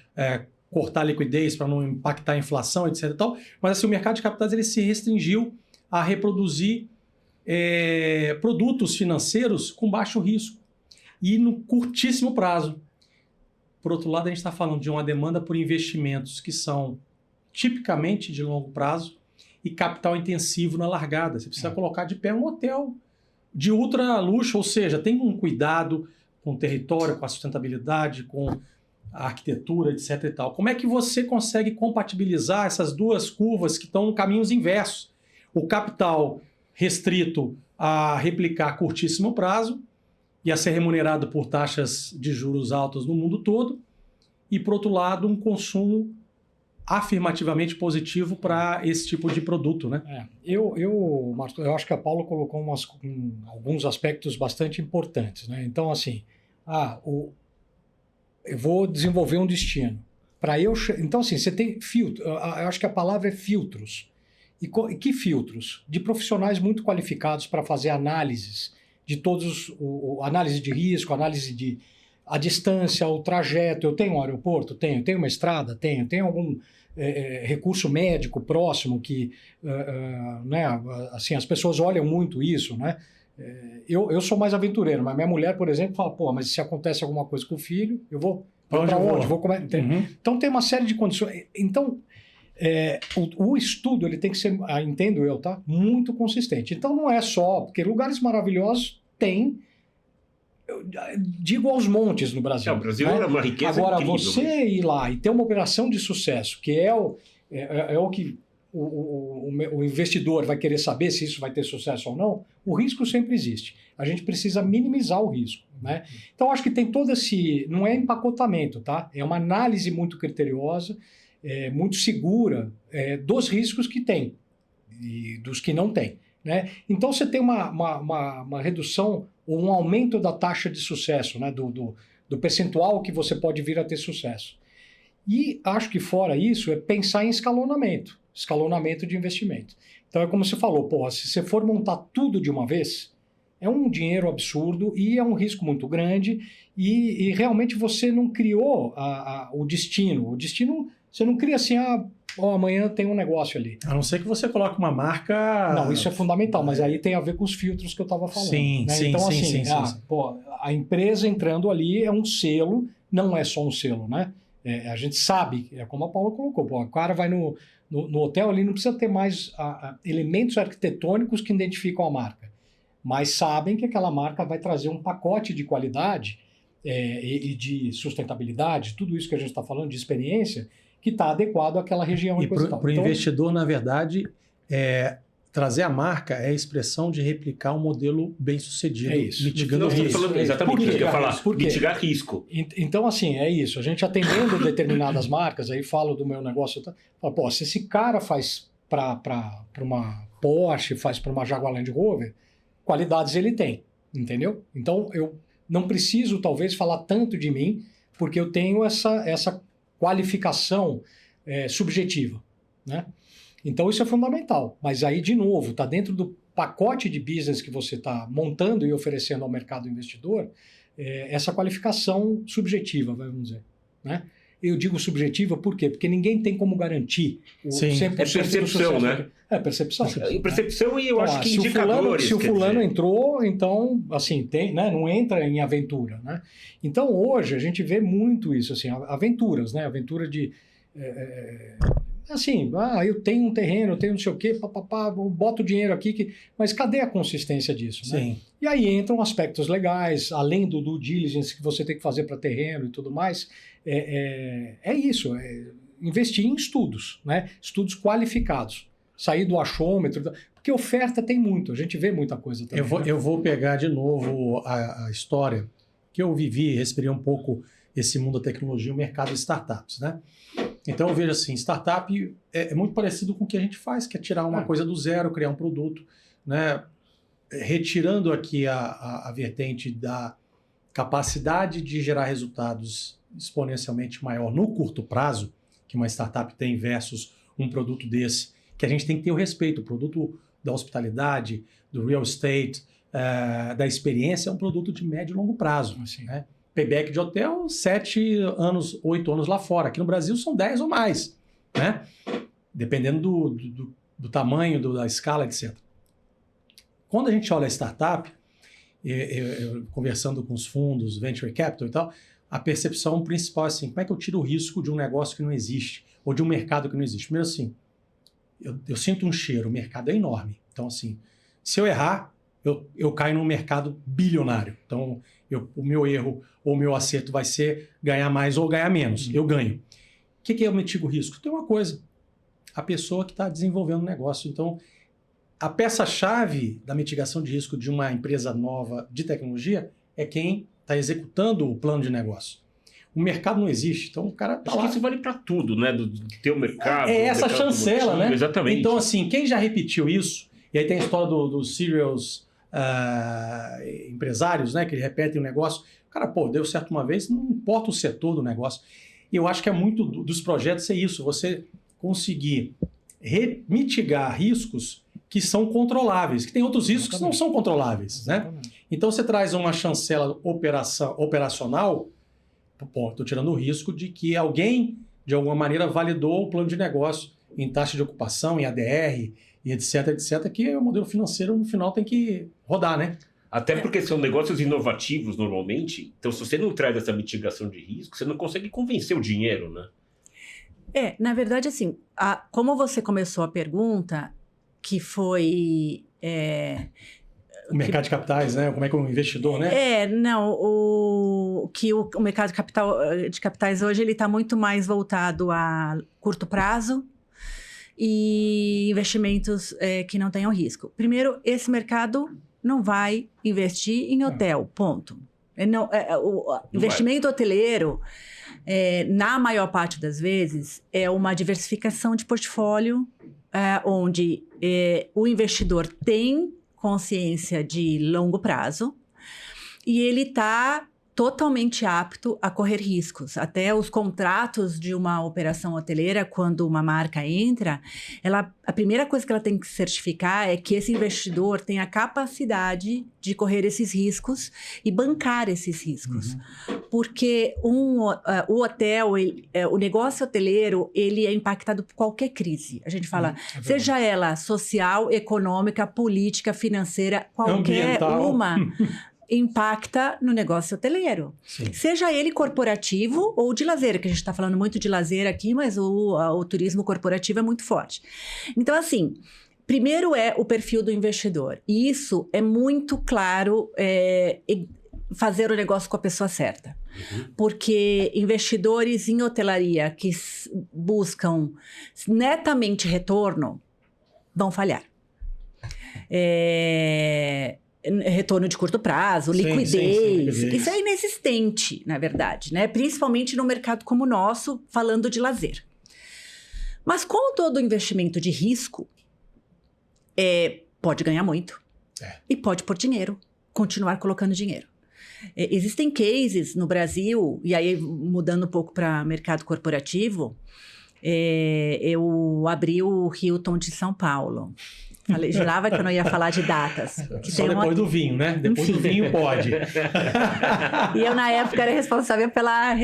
cortar a liquidez para não impactar a inflação, etc. E tal. Mas assim, o mercado de capitais ele se restringiu a reproduzir produtos financeiros com baixo risco e no curtíssimo prazo. Por outro lado, a gente está falando de uma demanda por investimentos que são tipicamente de longo prazo e capital intensivo na largada. Você precisa colocar de pé um hotel de ultra luxo, ou seja, tem um cuidado com o território, com a sustentabilidade, com a arquitetura, etc. e tal. Como é que você consegue compatibilizar essas duas curvas que estão em caminhos inversos? O capital restrito a replicar a curtíssimo prazo e a ser remunerado por taxas de juros altas no mundo todo, e, por outro lado, um consumo afirmativamente positivo para esse tipo de produto, né? Marcos, eu acho que a Paula colocou alguns aspectos bastante importantes, né? Então, assim, eu vou desenvolver um destino. Então, assim, você tem filtro. Eu acho que a palavra é filtros. E que filtros? De profissionais muito qualificados para fazer análises de análise de risco, análise de a distância, o trajeto. Eu tenho um aeroporto? Tenho uma estrada? Tenho algum recurso médico próximo que né, assim, as pessoas olham muito isso, né? Eu sou mais aventureiro, mas minha mulher, por exemplo, fala, pô, mas se acontece alguma coisa com o filho, eu vou para onde? Vou comer. Então tem uma série de condições. Então, o estudo ele tem que ser, entendo eu, tá? Muito consistente. Então não é só, porque lugares maravilhosos tem, eu digo aos montes no Brasil. O Brasil né? é uma riqueza Agora, incrível. você ir lá e ter uma operação de sucesso, que é o que o investidor vai querer saber se isso vai ter sucesso ou não, o risco sempre existe. A gente precisa minimizar o risco, né? Então, acho que tem todo esse... Não é empacotamento, tá? É uma análise muito criteriosa, muito segura dos riscos que tem e dos que não tem, né? Então, você tem uma redução ou um aumento da taxa de sucesso, né? Do percentual que você pode vir a ter sucesso. E acho que fora isso é pensar em escalonamento de investimento. Então é como você falou, porra, se você for montar tudo de uma vez, é um dinheiro absurdo e é um risco muito grande e realmente você não criou o destino. O destino, você não cria assim, amanhã tem um negócio ali. A não ser que você coloque uma marca... Não, isso é fundamental, mas aí tem a ver com os filtros que eu estava falando. Sim, né? sim, então, sim, assim, sim. Pô, a empresa entrando ali é um selo, não é só um selo, né? A gente sabe, é como a Paula colocou, pô, o cara vai no hotel ali, não precisa ter mais elementos arquitetônicos que identificam a marca, mas sabem que aquela marca vai trazer um pacote de qualidade e de sustentabilidade, tudo isso que a gente está falando, de experiência, que está adequado àquela região. E para o investidor, na verdade, trazer a marca é a expressão de replicar um modelo bem-sucedido, mitigando risco. Exatamente isso que eu ia falar, mitigar risco. Então, assim, é isso. A gente atendendo determinadas marcas, aí falo do meu negócio, falo, pô, se esse cara faz para uma Porsche, faz para uma Jaguar Land Rover, qualidades ele tem, entendeu? Então, eu não preciso, talvez, falar tanto de mim, porque eu tenho essa qualificação subjetiva, né? Então isso é fundamental, mas aí de novo, está dentro do pacote de business que você está montando e oferecendo ao mercado investidor, essa qualificação subjetiva, vamos dizer, né? Eu digo subjetiva por quê? Porque ninguém tem como garantir o 100% percepção, do sucesso, né? Percepção. Percepção e eu acho que indicadores. Se o fulano entrou, então, assim, tem, né, não entra em aventura, né? Então, hoje, a gente vê muito isso, assim, aventuras, né? Aventura de... assim, eu tenho um terreno, eu tenho não sei o quê, boto o dinheiro aqui, mas cadê a consistência disso? Né? Sim. E aí entram aspectos legais, além do due diligence que você tem que fazer para terreno e tudo mais. Isso, investir em estudos, né? Estudos qualificados, sair do achômetro, porque oferta tem muito, a gente vê muita coisa também. Eu vou pegar de novo a história que eu vivi, respirei um pouco esse mundo da tecnologia, o mercado de startups, né? Então eu vejo assim, startup é muito parecido com o que a gente faz, que é tirar uma coisa do zero, criar um produto, né? Retirando aqui a vertente da capacidade de gerar resultados exponencialmente maior no curto prazo, que uma startup tem versus um produto desse, que a gente tem que ter o respeito. O produto da hospitalidade, do real estate, da experiência é um produto de médio e longo prazo. Assim. Né? Payback de hotel, 7 anos, 8 anos lá fora. Aqui no Brasil são 10 ou mais, né? Dependendo do tamanho, da escala, etc. Quando a gente olha a startup, eu conversando com os fundos, venture capital e tal, a percepção principal é assim, como é que eu tiro o risco de um negócio que não existe, ou de um mercado que não existe? Primeiro assim, eu sinto um cheiro, o mercado é enorme. Então assim, se eu errar, eu caio num mercado bilionário. Então O meu erro ou o meu acerto vai ser ganhar mais ou ganhar menos. Eu ganho. O que é eu mitigo o risco? Tem uma coisa. A pessoa que está desenvolvendo o negócio. Então, a peça-chave da mitigação de risco de uma empresa nova de tecnologia é quem está executando o plano de negócio. O mercado não existe, então o cara tá Acho lá. que isso vale para tudo, né? Do teu mercado. É essa chancela, né? Exatamente. Então, assim, quem já repetiu isso, e aí tem a história dos serials empresários, né? Que eles repetem o negócio. O cara, deu certo uma vez, não importa o setor do negócio. E eu acho que é muito dos projetos é isso, você conseguir mitigar riscos que são controláveis, que tem outros riscos que não são controláveis, né? Então você traz uma chancela operacional, estou tirando o risco de que alguém, de alguma maneira, validou o plano de negócio em taxa de ocupação, em ADR, e etc, que o modelo financeiro, no final, tem que rodar, né? Até porque são negócios inovativos, normalmente. Então, se você não traz essa mitigação de risco, você não consegue convencer o dinheiro, né? Na verdade, assim, como você começou a pergunta, que foi... O mercado de capitais, né? Como é que o investidor, né? O mercado de capitais hoje ele está muito mais voltado a curto prazo e investimentos que não tenham risco. Primeiro, esse mercado não vai investir em hotel, ponto. O investimento hoteleiro, na maior parte das vezes, é uma diversificação de portfólio onde o investidor tem consciência de longo prazo e ele está totalmente apto a correr riscos. Até os contratos de uma operação hoteleira, quando uma marca entra, a primeira coisa que ela tem que certificar é que esse investidor tem a capacidade de correr esses riscos e bancar esses riscos. Porque o hotel, o negócio hoteleiro, ele é impactado por qualquer crise. A gente fala, seja ela social, econômica, política, financeira, qualquer uma... impacta no negócio hoteleiro. Sim. Seja ele corporativo ou de lazer, que a gente está falando muito de lazer aqui, mas o turismo corporativo é muito forte. Então, assim, primeiro é o perfil do investidor. E isso é muito claro fazer o negócio com a pessoa certa. Porque investidores em hotelaria que buscam netamente retorno vão falhar. Retorno de curto prazo, liquidez. Sim, isso é inexistente, na verdade, né? Principalmente no mercado como o nosso, falando de lazer. Mas com todo investimento de risco, pode ganhar muito. E pode pôr dinheiro, continuar colocando dinheiro. Existem cases no Brasil, e aí mudando um pouco para mercado corporativo, eu abri o Hilton de São Paulo. Jurava que eu não ia falar de datas. Só depois do vinho, né? Depois do vinho pode. E eu, na época, era responsável pela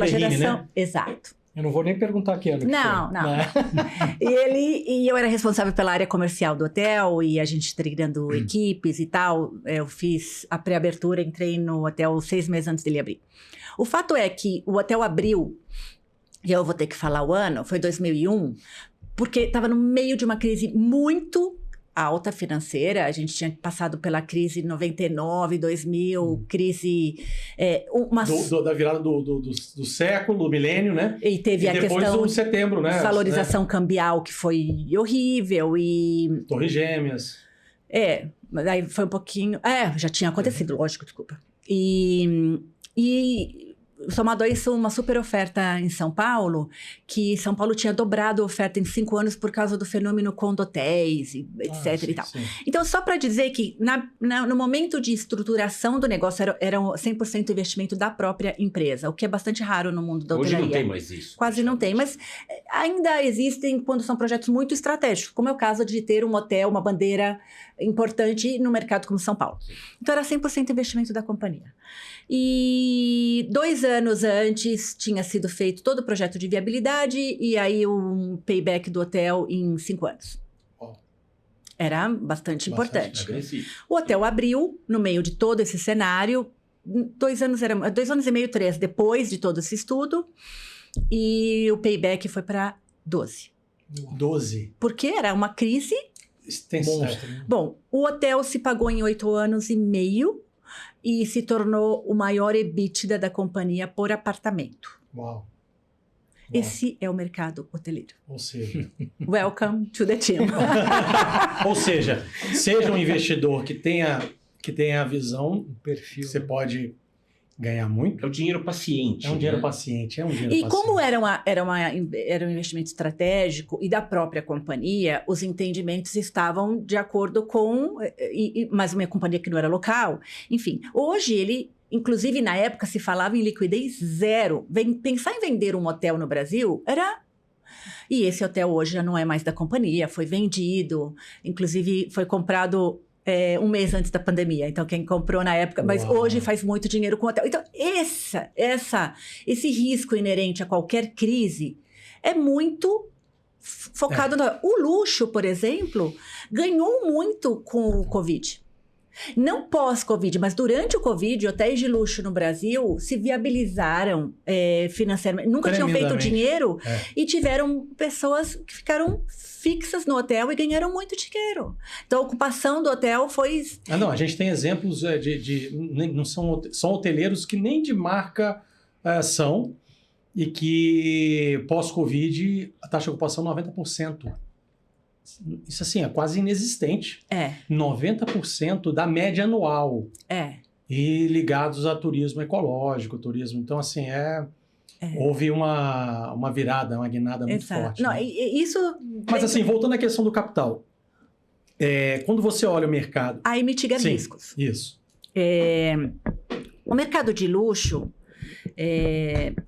geração. Né? Exato. Eu não vou nem perguntar que ano que foi. Não. E eu era responsável pela área comercial do hotel e a gente treinando equipes e tal. Eu fiz a pré-abertura, entrei no hotel 6 meses antes dele abrir. O fato é que o hotel abriu, e eu vou ter que falar o ano, foi 2001, porque estava no meio de uma crise muito alta financeira. A gente tinha passado pela crise 99, 2000, crise... da virada do século, do milênio, né? E teve a depois questão do setembro, né? Valorização cambial, que foi horrível. E Torres Gêmeas. Mas aí foi um pouquinho... já tinha acontecido, lógico, desculpa. E somado a isso, uma super oferta em São Paulo, que São Paulo tinha dobrado a oferta em 5 anos por causa do fenômeno condotéis, etc. Sim, e tal. Sim. Então, só para dizer que no momento de estruturação do negócio, era 100% investimento da própria empresa, o que é bastante raro no mundo da hotelaria. Hoje não tem mais isso. Quase não tem, mas ainda existem quando são projetos muito estratégicos, como é o caso de ter um hotel, uma bandeira importante no mercado como São Paulo. Então, era 100% investimento da companhia. E 2 anos antes tinha sido feito todo o projeto de viabilidade e aí um payback do hotel em 5 anos. Era bastante importante. O hotel abriu no meio de todo esse cenário. 2 anos e meio, 3 depois de todo esse estudo, e o payback foi para 12. Porque era uma crise. Monstro. Bom, o hotel se pagou em 8 anos e meio. e se tornou o maior EBITDA da companhia por apartamento. Uau. Esse é o mercado hoteleiro. Ou seja, Welcome to the team. ou seja, seja um investidor que tenha a visão, O perfil. você pode ganhar muito. É o dinheiro paciente. É um dinheiro né? paciente, é um dinheiro E paciente. como era um investimento estratégico e da própria companhia, os entendimentos estavam de acordo com... mas uma companhia que não era local. Enfim, hoje ele... Inclusive, na época, se falava em liquidez zero. Pensar em vender um hotel no Brasil era... E esse hotel hoje já não é mais da companhia, foi vendido. Inclusive, foi comprado um mês antes da pandemia. Então, quem comprou na época... Mas Uau. hoje faz muito dinheiro com o hotel. Então, esse risco inerente a qualquer crise é muito focado... O luxo, por exemplo, ganhou muito com o Covid. Não pós-Covid, mas durante o Covid, hotéis de luxo no Brasil se viabilizaram financeiramente. Nunca tinham feito Tremendamente. dinheiro e tiveram pessoas que ficaram fixas no hotel e ganharam muito dinheiro. Então, a ocupação do hotel foi... Não, a gente tem exemplos não são hoteleiros que nem de marca são e que pós-Covid a taxa de ocupação 90%. Isso assim, é quase inexistente. 90% da média anual. E ligados a turismo ecológico, turismo. Então, assim, houve uma virada, uma guinada muito forte. Não, né? isso... Mas assim, voltando à questão do capital. Quando você olha o mercado... Aí mitiga Sim, riscos. Isso. O mercado de luxo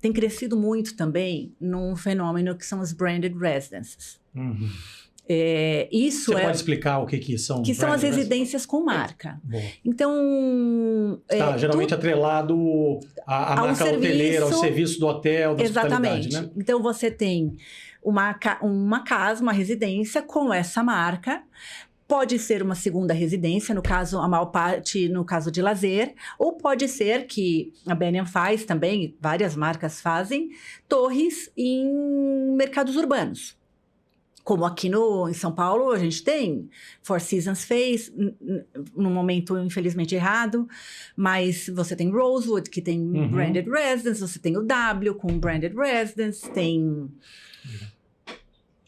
tem crescido muito também num fenômeno que são os branded residences. Uhum. Isso Você pode explicar o que são? Que são as brand residências com marca. Bom. Então... geralmente atrelado à marca serviço, hoteleira, ao serviço do hotel, da exatamente. hospitalidade, né? Então, você tem uma casa, uma residência com essa marca. Pode ser uma segunda residência, no caso, a maior parte no caso de lazer, ou pode ser que a Benian faz também, várias marcas fazem, torres em mercados urbanos. Como aqui em São Paulo, a gente tem, Four Seasons fez, num momento infelizmente errado, mas você tem Rosewood, que tem Branded Residence, você tem o W com Branded Residence, tem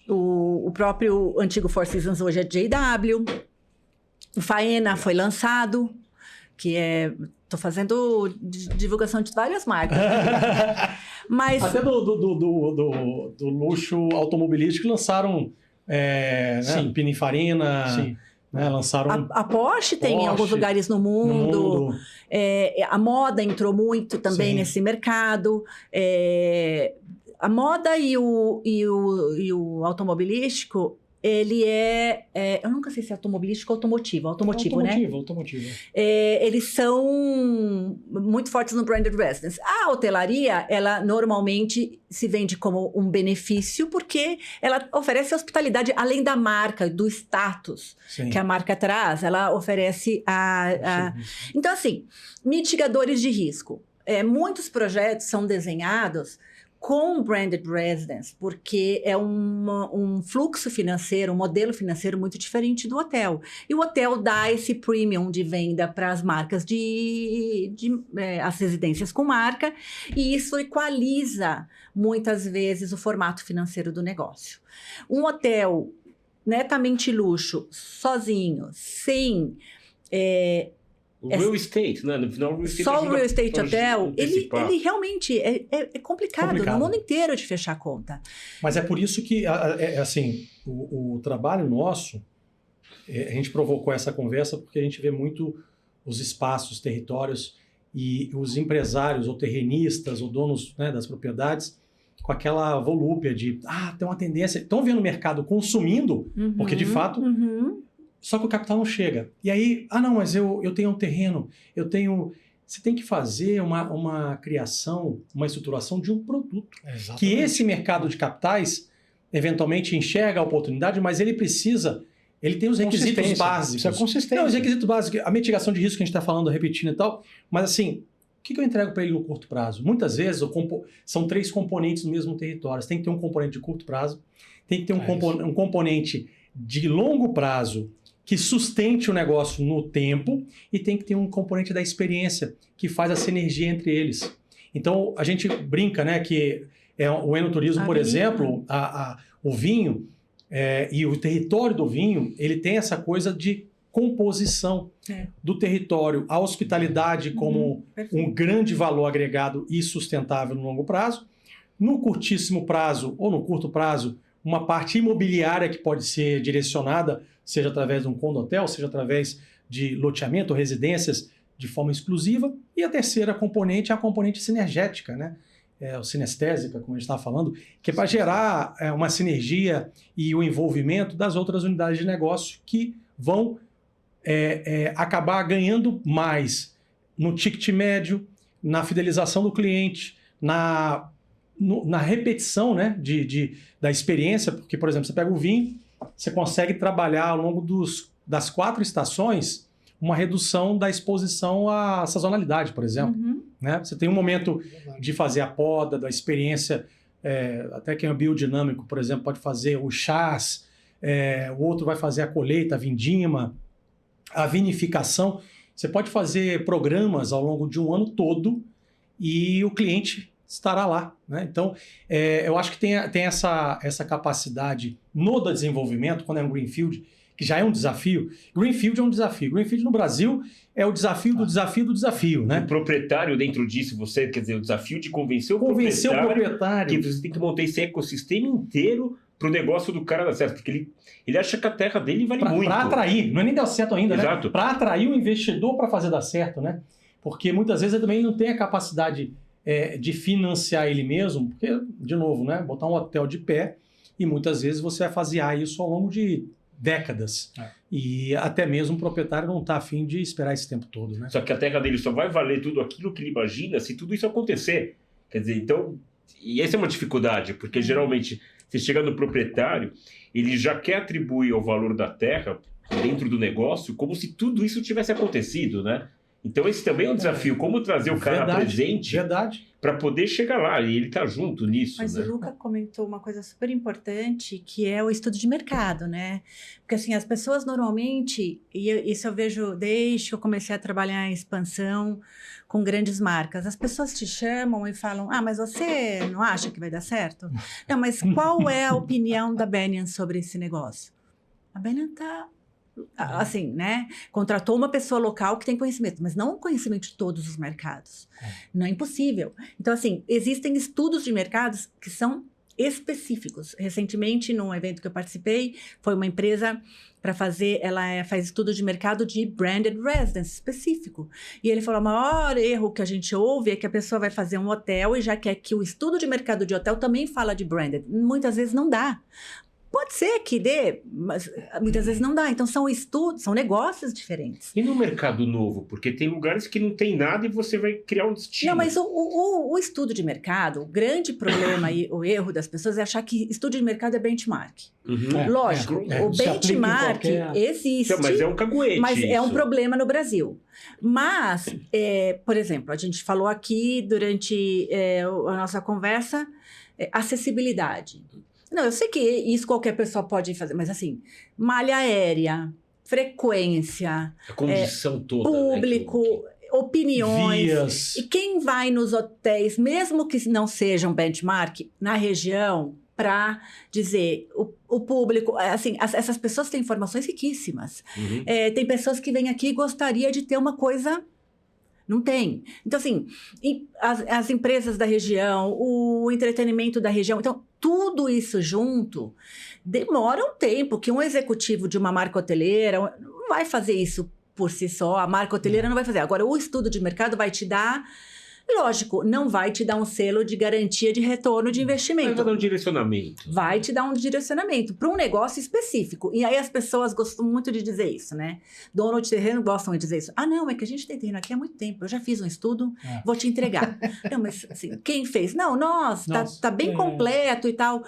o próprio antigo Four Seasons, hoje é JW, o Faena foi lançado, que estou fazendo divulgação de várias marcas. Mas... Até do luxo automobilístico lançaram Pininfarina, né, lançaram... A Porsche tem em alguns lugares no mundo. A moda entrou muito também nesse mercado. A moda e o automobilístico, ele eu nunca sei se é automobilístico ou automotivo, né? Automotivo. Eles são muito fortes no branded residence. A hotelaria, ela normalmente se vende como um benefício porque ela oferece hospitalidade além da marca, do status que a marca traz. Ela oferece Então, assim, mitigadores de risco. Muitos projetos são desenhados com branded residence, porque é um fluxo financeiro, um modelo financeiro muito diferente do hotel. E o hotel dá esse premium de venda para as marcas as residências com marca, e isso equaliza, muitas vezes, o formato financeiro do negócio. Um hotel netamente luxo, sozinho, sem... O real estate, né? No final, o real estate só o real estate hotel, ele realmente é complicado no mundo inteiro de fechar a conta. Mas é por isso que, assim, o trabalho nosso, a gente provocou essa conversa porque a gente vê muito os espaços, territórios e os empresários ou terrenistas ou donos, né, das propriedades com aquela volúpia de, tem uma tendência, estão vendo o mercado consumindo, porque de fato... Só que o capital não chega. E aí, não, mas eu tenho um terreno, Você tem que fazer uma criação, uma estruturação de um produto. Exatamente. Que esse mercado de capitais, eventualmente, enxerga a oportunidade, mas ele tem os requisitos básicos. Isso é consistência. Não, os requisitos básicos, a mitigação de risco que a gente está falando, repetindo e tal, mas assim, o que eu entrego para ele no curto prazo? Muitas vezes são 3 componentes no mesmo território. Você tem que ter um componente de curto prazo, tem que ter um componente de longo prazo, que sustente o negócio no tempo e tem que ter um componente da experiência que faz a sinergia entre eles. Então, a gente brinca, né, que o enoturismo, por exemplo, o vinho e o território do vinho, ele tem essa coisa de composição do território, a hospitalidade como um grande valor agregado e sustentável no longo prazo. No curtíssimo prazo ou no curto prazo, uma parte imobiliária que pode ser direcionada, seja através de um condotel, seja através de loteamento, residências de forma exclusiva. E a terceira componente é a componente sinergética, né? Ou sinestésica, como a gente estava falando, que é para gerar uma sinergia e o envolvimento das outras unidades de negócio que vão acabar ganhando mais no ticket médio, na fidelização do cliente, na repetição, né, da experiência, porque, por exemplo, você pega o vinho, você consegue trabalhar ao longo das 4 estações uma redução da exposição à sazonalidade, por exemplo. Né? Você tem um momento de fazer a poda, da experiência, até quem é biodinâmico, por exemplo, pode fazer o chás, o outro vai fazer a colheita, a vindima, a vinificação. Você pode fazer programas ao longo de um ano todo e o cliente estará lá. Né? Então, eu acho que tem essa capacidade no desenvolvimento, quando é um Greenfield, que já é um desafio. Greenfield é um desafio. Greenfield no Brasil é o desafio do desafio do desafio. Né? O proprietário dentro disso, quer dizer, o desafio de convencer o proprietário que você tem que montar esse ecossistema inteiro para o negócio do cara dar certo, porque ele acha que a terra dele vale muito. Para atrair, não é nem dar certo ainda, Exato. Né? Para atrair o investidor para fazer dar certo, né? Porque muitas vezes ele também não tem a capacidade de financiar ele mesmo, porque, de novo, né? Botar um hotel de pé e muitas vezes você vai fasear isso ao longo de décadas. E até mesmo o proprietário não está afim de esperar esse tempo todo, né? Só que a terra dele só vai valer tudo aquilo que ele imagina se tudo isso acontecer. Quer dizer, então... E essa é uma dificuldade, porque geralmente você chega no proprietário, ele já quer atribuir ao valor da terra dentro do negócio como se tudo isso tivesse acontecido, né? Então esse também é um desafio, como trazer o cara presente para poder chegar lá, e ele tá junto nisso. Mas né? o Luca comentou uma coisa super importante, que é o estudo de mercado, né? Porque assim, as pessoas normalmente, e isso eu vejo desde que eu comecei a trabalhar em expansão com grandes marcas, as pessoas te chamam e falam, mas você não acha que vai dar certo? Não, mas qual é a opinião da Bennion sobre esse negócio? A Bennion tá... assim, né? Contratou uma pessoa local que tem conhecimento, mas não conhecimento de todos os mercados. Não é impossível. Então, assim, existem estudos de mercados que são específicos. Recentemente, num evento que eu participei, foi uma empresa para fazer, ela faz estudo de mercado de branded residence específico. E ele falou, o maior erro que a gente ouve é que a pessoa vai fazer um hotel e já quer que o estudo de mercado de hotel também fala de branded. Muitas vezes não dá. Pode ser que dê, mas muitas vezes não dá. Então, são estudos, são negócios diferentes. E no mercado novo? Porque tem lugares que não tem nada e você vai criar um destino. Não, mas o estudo de mercado, o grande problema e o erro das pessoas é achar que estudo de mercado é benchmark. Lógico, o benchmark existe. Então, mas é um caguete. Mas é um problema no Brasil. Mas, por exemplo, a gente falou aqui durante a nossa conversa, acessibilidade. Não, eu sei que isso qualquer pessoa pode fazer, mas assim, malha aérea, frequência, a condição toda, público, né, opiniões. Vias. E quem vai nos hotéis, mesmo que não sejam benchmark, na região, para dizer, o público, assim, essas pessoas têm informações riquíssimas. Tem pessoas que vêm aqui e gostaria de ter uma coisa... Não tem. Então, assim, as empresas da região, o entretenimento da região, então, tudo isso junto demora um tempo que um executivo de uma marca hoteleira não vai fazer isso por si só, a marca hoteleira não vai fazer. Agora, o estudo de mercado vai te dar... Lógico, não vai te dar um selo de garantia de retorno de investimento. Vai dar um direcionamento. Vai te dar um direcionamento para um negócio específico. E aí as pessoas gostam muito de dizer isso, né? Dono de terreno gostam de dizer isso. Não, é que a gente tem terreno aqui há muito tempo. Eu já fiz um estudo, vou te entregar. Não, mas assim, quem fez? Não, tá bem completo e tal.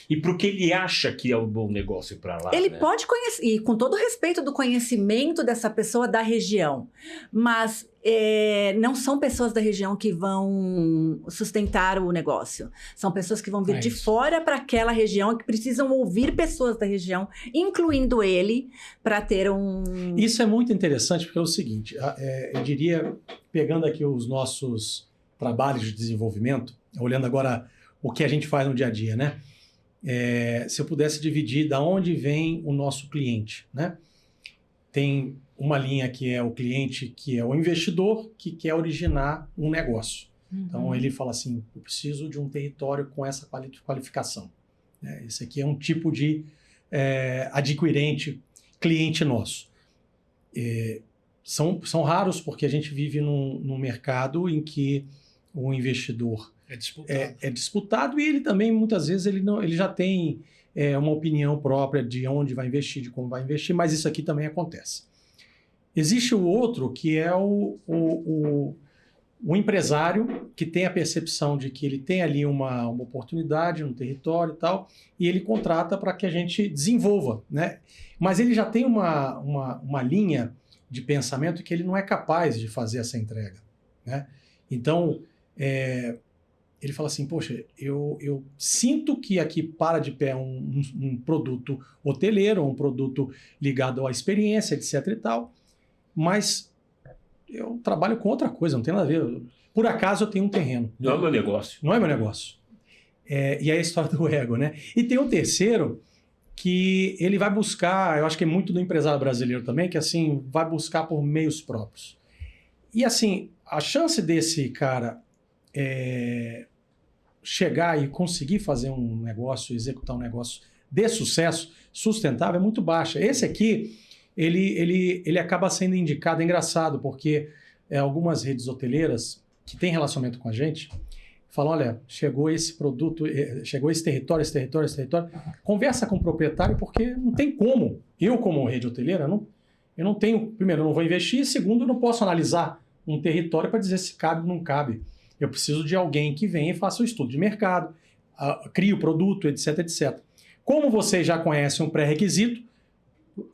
E para o que ele acha que é um bom negócio para lá. Ele né? pode conhecer, e com todo o respeito do conhecimento dessa pessoa da região, mas não são pessoas da região que vão sustentar o negócio. São pessoas que vão vir de fora para aquela região e que precisam ouvir pessoas da região, incluindo ele, para ter um... Isso é muito interessante, porque é o seguinte, eu diria, pegando aqui os nossos trabalhos de desenvolvimento, olhando agora o que a gente faz no dia a dia, né? Se eu pudesse dividir da onde vem o nosso cliente, né? Tem uma linha que é o cliente, que é o investidor, que quer originar um negócio. Então, ele fala assim, eu preciso de um território com essa qualificação. Esse aqui é um tipo de adquirente, cliente nosso. São raros porque a gente vive num mercado em que o investidor é disputado e ele também, muitas vezes, ele já tem uma opinião própria de onde vai investir, de como vai investir, mas isso aqui também acontece. Existe o outro, que é o empresário que tem a percepção de que ele tem ali uma oportunidade no território e tal, e ele contrata para que a gente desenvolva, né? Mas ele já tem uma linha de pensamento que ele não é capaz de fazer essa entrega, né? Então, ele fala assim, poxa, eu sinto que aqui para de pé um produto hoteleiro, um produto ligado à experiência, etc e tal, mas eu trabalho com outra coisa, não tem nada a ver. Por acaso eu tenho um terreno. Não é meu negócio. Não é meu negócio. E aí a história do ego, né? E tem o terceiro, que ele vai buscar, eu acho que é muito do empresário brasileiro também, que assim, vai buscar por meios próprios. E assim, a chance desse cara chegar e conseguir fazer um negócio, executar um negócio de sucesso, sustentável, é muito baixa. Esse aqui, ele acaba sendo indicado, é engraçado, porque algumas redes hoteleiras que têm relacionamento com a gente falam, olha, chegou esse produto, chegou esse território, conversa com o proprietário, porque não tem como. Eu, como rede hoteleira, eu não tenho, primeiro, eu não vou investir, segundo, eu não posso analisar um território para dizer se cabe ou não cabe. Eu preciso de alguém que venha e faça o estudo de mercado, crie o produto, etc, etc. Como vocês já conhecem um pré-requisito,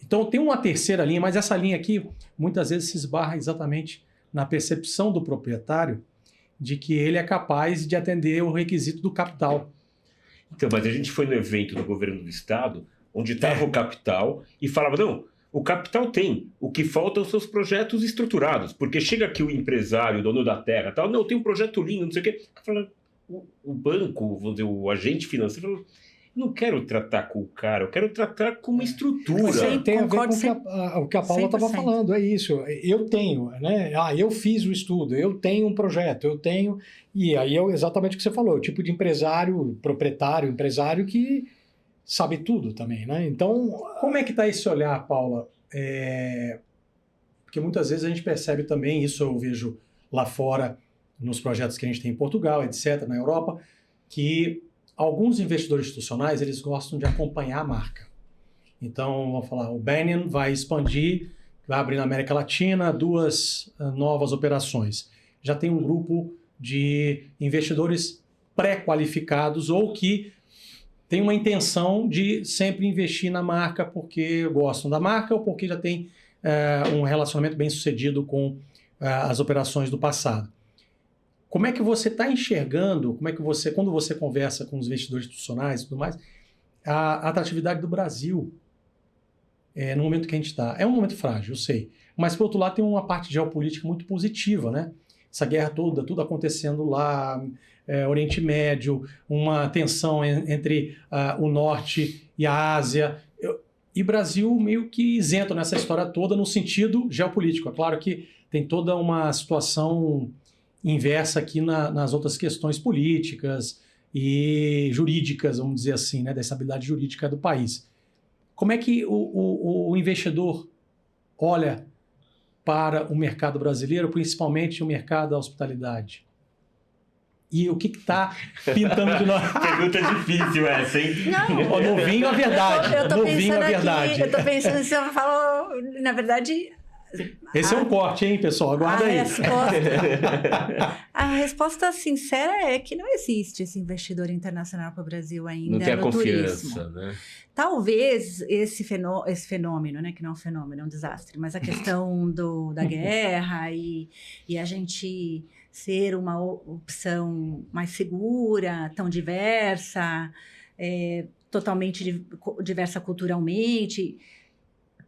então tem uma terceira linha, mas essa linha aqui muitas vezes se esbarra exatamente na percepção do proprietário de que ele é capaz de atender o requisito do capital. Então, mas a gente foi no evento do governo do estado, onde estava o capital, e falava, não, o capital tem, o que falta são os seus projetos estruturados, porque chega aqui o empresário, o dono da terra, tal, não, tem um projeto lindo, não sei o quê. O banco, vamos dizer, o agente financeiro falou, não quero tratar com o cara, eu quero tratar com uma estrutura. Tem a ver com o que a Paula estava falando, é isso. Eu tenho, né? Eu fiz o estudo, eu tenho um projeto, eu tenho... E aí é exatamente o que você falou, o tipo de empresário, proprietário, empresário que sabe tudo também, né? Então... Como é que está esse olhar, Paula? Porque muitas vezes a gente percebe também, isso eu vejo lá fora, nos projetos que a gente tem em Portugal, etc., na Europa, que... Alguns investidores institucionais, eles gostam de acompanhar a marca. Então, vamos falar, o Banyan vai expandir, vai abrir na América Latina 2 novas operações. Já tem um grupo de investidores pré-qualificados ou que tem uma intenção de sempre investir na marca porque gostam da marca ou porque já tem um relacionamento bem sucedido com as operações do passado. Como é que você está enxergando, quando você conversa com os investidores institucionais e tudo mais, a atratividade do Brasil no momento que a gente está? É um momento frágil, eu sei. Mas, por outro lado, tem uma parte geopolítica muito positiva, né? Essa guerra toda, tudo acontecendo lá, Oriente Médio, uma tensão entre o Norte e a Ásia. E Brasil meio que isento nessa história toda no sentido geopolítico. É claro que tem toda uma situação... inversa aqui nas outras questões políticas e jurídicas, vamos dizer assim, né, da estabilidade jurídica do país. Como é que o investidor olha para o mercado brasileiro, principalmente o mercado da hospitalidade? E o que está pintando de nós? Pergunta difícil essa, hein? Não. No vinho, a verdade. Eu tô no pensando vinho, a verdade. Aqui, eu tô pensando se eu falo, na verdade... Esse é um corte, hein, pessoal? Aguarda aí. A resposta sincera é que não existe esse investidor internacional para o Brasil ainda. Não tem a no confiança, turismo. né? Talvez esse fenômeno, né, que não é um fenômeno, é um desastre, mas a questão da guerra e a gente ser uma opção mais segura, tão diversa, totalmente diversa culturalmente.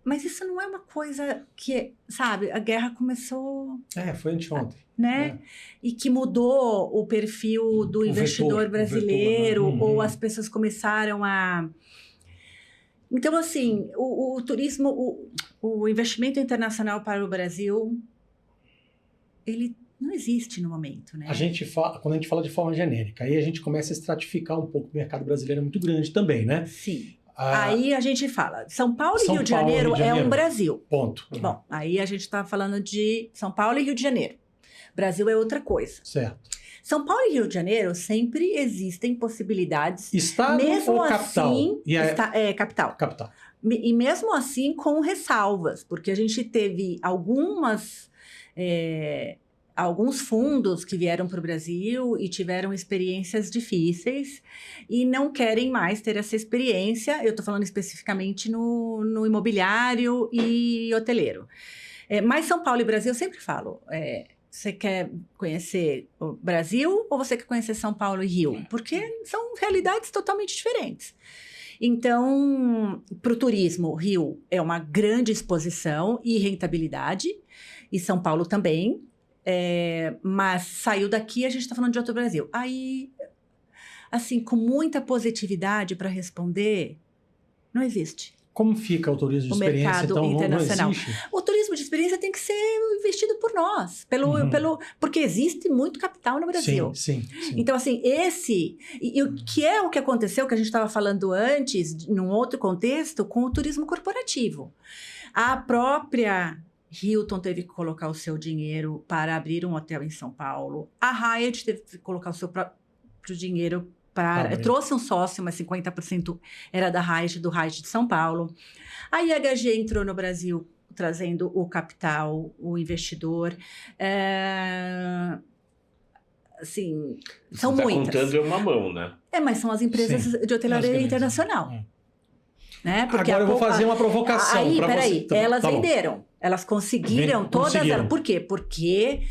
Mas isso não é uma coisa que, sabe, a guerra começou... Foi anteontem. Né? E que mudou o perfil do investidor brasileiro, vetor, né? ou as pessoas começaram a... Então, assim, o turismo, o investimento internacional para o Brasil, ele não existe no momento, né? Quando a gente fala de forma genérica, aí a gente começa a estratificar um pouco. O mercado brasileiro é muito grande também, né? Sim. Aí a gente fala, São Paulo e Rio de Janeiro é um Brasil. Ponto. Bom, aí a gente está falando de São Paulo e Rio de Janeiro. Brasil é outra coisa. Certo. São Paulo e Rio de Janeiro sempre existem possibilidades. Estado mesmo ou capital? Assim, capital. Capital. E mesmo assim com ressalvas, porque a gente teve alguns fundos que vieram para o Brasil e tiveram experiências difíceis e não querem mais ter essa experiência. Eu estou falando especificamente no imobiliário e hoteleiro. Mas São Paulo e Brasil, eu sempre falo, você quer conhecer o Brasil ou você quer conhecer São Paulo e Rio? Porque são realidades totalmente diferentes. Então, para o turismo, Rio é uma grande exposição e rentabilidade, e São Paulo também. Mas saiu daqui, a gente está falando de outro Brasil. Aí, assim, com muita positividade para responder, não existe. Como fica o turismo de experiência, mercado então, internacional? Não existe? O turismo de experiência tem que ser investido por nós, porque existe muito capital no Brasil. Sim. Então, assim, o que é o que aconteceu, que a gente estava falando antes, num outro contexto, com o turismo corporativo. A própria Hilton teve que colocar o seu dinheiro para abrir um hotel em São Paulo. A Hyatt teve que colocar o seu próprio dinheiro para... trouxe um sócio, mas 50% era do Hyatt de São Paulo. A IHG entrou no Brasil trazendo o capital, o investidor. Assim, são muitas. Contando em uma mão, né? Mas são as empresas de hotelaria internacional. Né? Porque agora eu vou fazer uma provocação para você. Elas venderam. Elas conseguiram todas elas. Por quê? Porque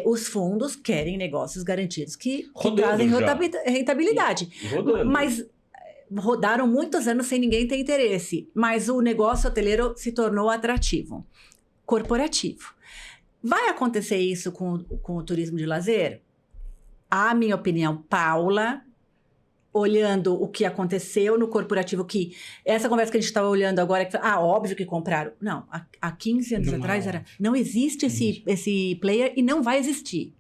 os fundos querem negócios garantidos que trazem rentabilidade. Mas rodaram muitos anos sem ninguém ter interesse. Mas o negócio hoteleiro se tornou atrativo, corporativo. Vai acontecer isso com o turismo de lazer? A minha opinião, Paula, olhando o que aconteceu no corporativo, que essa conversa que a gente estava olhando agora, óbvio que compraram. Não, há 15 anos atrás não existe esse player e não vai existir.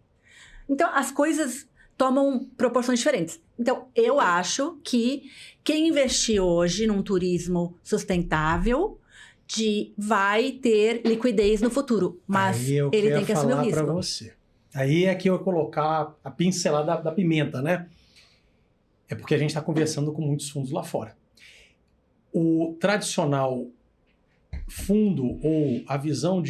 Então, as coisas tomam proporções diferentes. Então, eu acho que quem investir hoje num turismo sustentável vai ter liquidez no futuro, mas ele tem que assumir o risco. Você. Aí é que eu colocar a pincelada da pimenta, né? É porque a gente está conversando com muitos fundos lá fora. O tradicional fundo ou a visão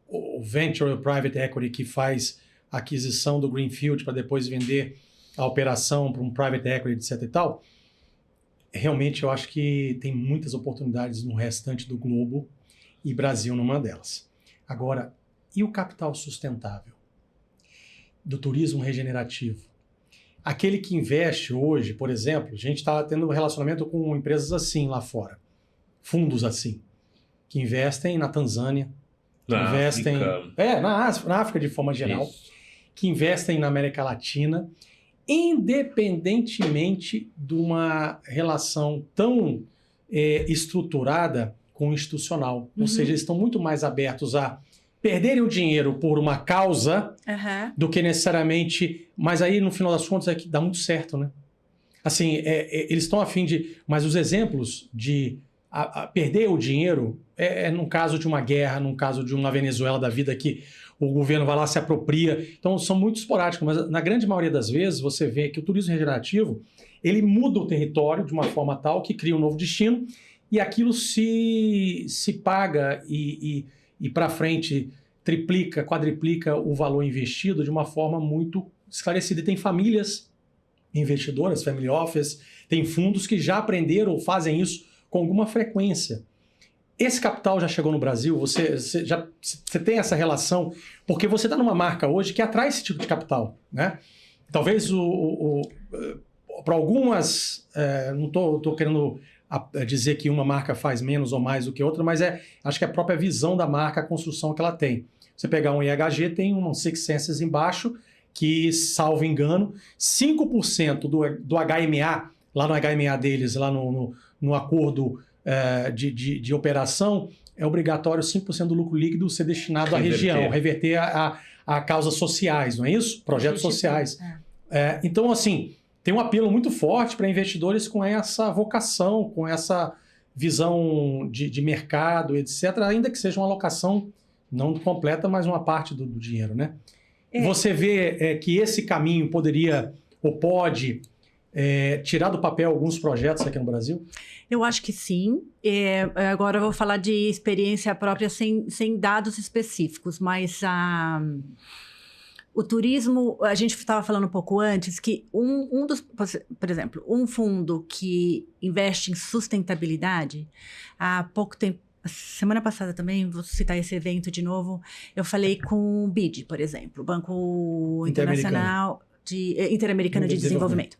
o venture ou private equity que faz a aquisição do greenfield para depois vender a operação para um private equity, etc e tal, realmente eu acho que tem muitas oportunidades no restante do globo e Brasil numa delas. Agora, e o capital sustentável do turismo regenerativo? Aquele que investe hoje, por exemplo, a gente está tendo um relacionamento com empresas assim lá fora, fundos assim, que investem na Tanzânia, que investem na África de forma geral, que investem na América Latina, independentemente de uma relação tão estruturada com o institucional. Ou seja, eles estão muito mais abertos a perderem o dinheiro por uma causa do que necessariamente... Mas aí, no final das contas, é que dá muito certo, né? Assim, eles estão a fim de... Mas os exemplos de perder o dinheiro num caso de uma guerra, num caso de uma Venezuela da vida que o governo vai lá, se apropria. Então, são muito esporádicos. Mas, na grande maioria das vezes, você vê que o turismo regenerativo, ele muda o território de uma forma tal que cria um novo destino e aquilo se paga e e para frente triplica, quadriplica o valor investido de uma forma muito esclarecida. E tem famílias investidoras, family office, tem fundos que já aprenderam ou fazem isso com alguma frequência. Esse capital já chegou no Brasil? Você tem essa relação? Porque você está numa marca hoje que atrai esse tipo de capital, né? Talvez para algumas, não estou querendo dizer que uma marca faz menos ou mais do que outra, mas acho que é a própria visão da marca, a construção que ela tem. Você pegar um IHG, tem um Six Senses embaixo, que, salvo engano, 5% do HMA, lá no HMA deles, lá no acordo de operação, é obrigatório 5% do lucro líquido ser destinado à região, reverter a causas sociais, não é isso? Projetos sociais. Então, assim, tem um apelo muito forte para investidores com essa vocação, com essa visão de mercado, etc., ainda que seja uma alocação não completa, mas uma parte do dinheiro, né? Você vê que esse caminho poderia ou pode tirar do papel alguns projetos aqui no Brasil? Eu acho que sim. Agora eu vou falar de experiência própria sem dados específicos, mas o turismo, a gente estava falando um pouco antes, que por exemplo, um fundo que investe em sustentabilidade, há pouco tempo, semana passada também, vou citar esse evento de novo, eu falei com o BID, por exemplo, Banco Internacional Interamericano de Desenvolvimento.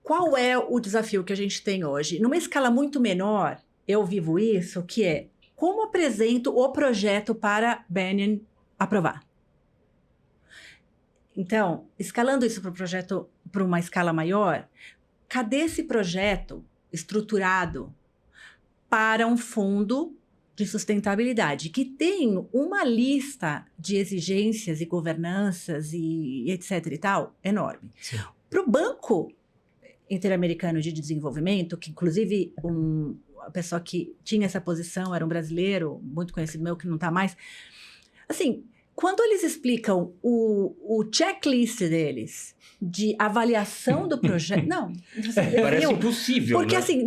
Qual é o desafio que a gente tem hoje? Numa escala muito menor, eu vivo isso, que é como apresento o projeto para Banyan aprovar. Então, escalando isso para o projeto para uma escala maior, cadê esse projeto estruturado para um fundo de sustentabilidade que tem uma lista de exigências e governanças e etc e tal enorme. Para o Banco Interamericano de Desenvolvimento, que inclusive a pessoa que tinha essa posição era um brasileiro, muito conhecido meu, que não está mais. Assim, quando eles explicam o checklist deles de avaliação do projeto... Não. Parece impossível, porque, né? assim,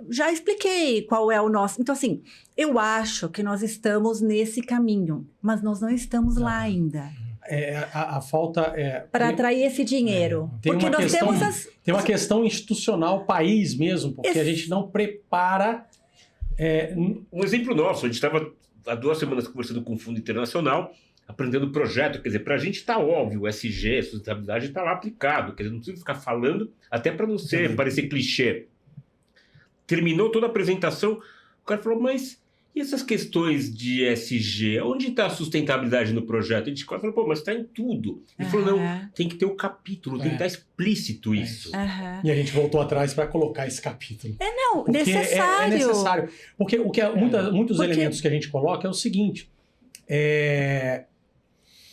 já expliquei qual é o nosso... Então, assim, eu acho que nós estamos nesse caminho, mas nós não estamos lá ainda. A falta para atrair esse dinheiro. Porque nós temos tem uma questão institucional, país mesmo, porque a gente não prepara... Um exemplo nosso, a gente estava há 2 semanas conversando com o Fundo Internacional, aprendendo o projeto, quer dizer, para a gente está óbvio, o SG, sustentabilidade está lá aplicado, quer dizer, não precisa ficar falando, até para não parecer clichê. Terminou toda a apresentação, o cara falou, mas e essas questões de SG? Onde está a sustentabilidade no projeto? A gente quase falou, mas está em tudo. Ele falou, não, tem que ter o capítulo, tem que estar explícito isso. E a gente voltou atrás para colocar esse capítulo. Porque necessário. É necessário. Porque muitos elementos que a gente coloca é o seguinte,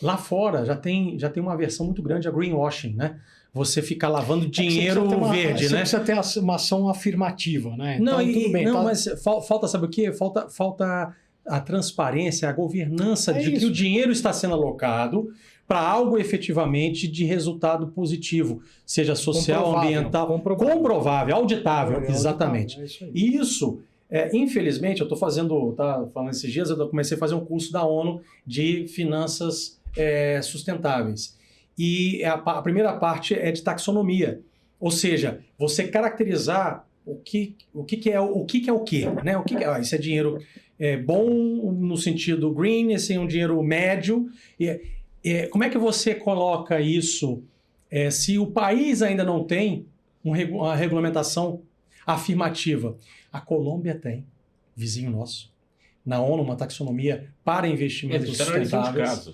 lá fora já tem uma versão muito grande, a greenwashing, né? Você fica lavando dinheiro verde, né? Você precisa ter uma ação afirmativa, né? Então, tudo bem. Mas falta, sabe o quê? Falta a transparência, a governança de que o dinheiro está sendo alocado para algo efetivamente de resultado positivo, seja social, ambiental, comprovável, auditável, exatamente. Isso, infelizmente, eu estou falando esses dias, eu comecei a fazer um curso da ONU de finanças sustentáveis. E a primeira parte é de taxonomia, ou seja, você caracterizar o que é o quê, né? Esse é dinheiro bom no sentido green, esse é um dinheiro médio. Como é que você coloca isso se o país ainda não tem uma regulamentação afirmativa? A Colômbia tem, vizinho nosso, na ONU, uma taxonomia para investimentos sustentáveis.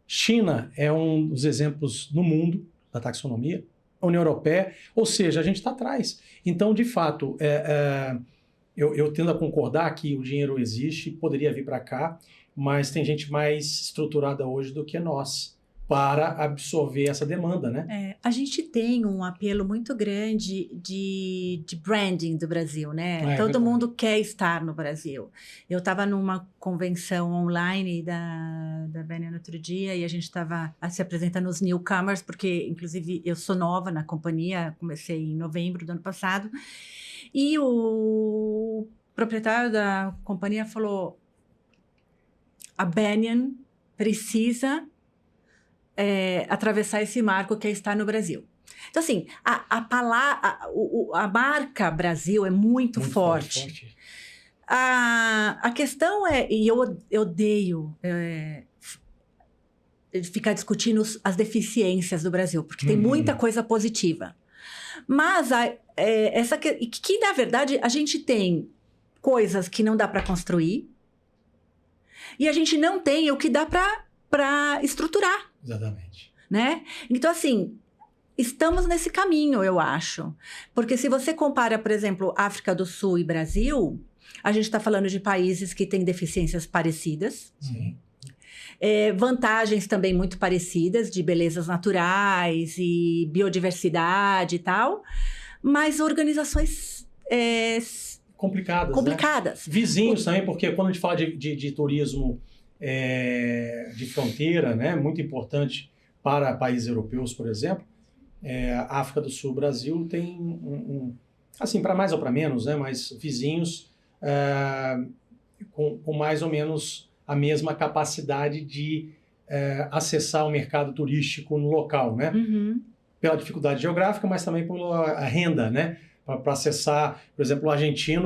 China é um dos exemplos no mundo da taxonomia, a União Europeia, ou seja, a gente está atrás. Então, de fato, eu tendo a concordar que o dinheiro existe, poderia vir para cá, mas tem gente mais estruturada hoje do que nós para absorver essa demanda, né? A gente tem um apelo muito grande de branding do Brasil, né? Todo mundo quer estar no Brasil. Eu estava numa convenção online da Banyan outro dia e a gente estava se apresentando nos newcomers, porque, inclusive, eu sou nova na companhia, comecei em novembro do ano passado, e proprietário da companhia falou: a Banyan precisa atravessar esse marco que está no Brasil. Então, assim, a marca Brasil é muito forte. A questão é, e eu odeio ficar discutindo as deficiências do Brasil, porque tem muita coisa positiva. Mas, que na verdade, a gente tem coisas que não dá para construir e a gente não tem o que dá para estruturar. Exatamente. Né? Então, assim, estamos nesse caminho, eu acho. Porque se você compara, por exemplo, África do Sul e Brasil, a gente está falando de países que têm deficiências parecidas. Sim. Vantagens também muito parecidas, de belezas naturais e biodiversidade e tal, mas organizações complicadas. Né? Vizinhos também, porque quando a gente fala de turismo de fronteira, né, muito importante para países europeus, por exemplo, África do Sul, Brasil tem assim, para mais ou para menos, né, mas vizinhos com mais ou menos a mesma capacidade de acessar o mercado turístico no local, né? Uhum. Pela dificuldade geográfica, mas também pela renda, né? Para acessar, por exemplo,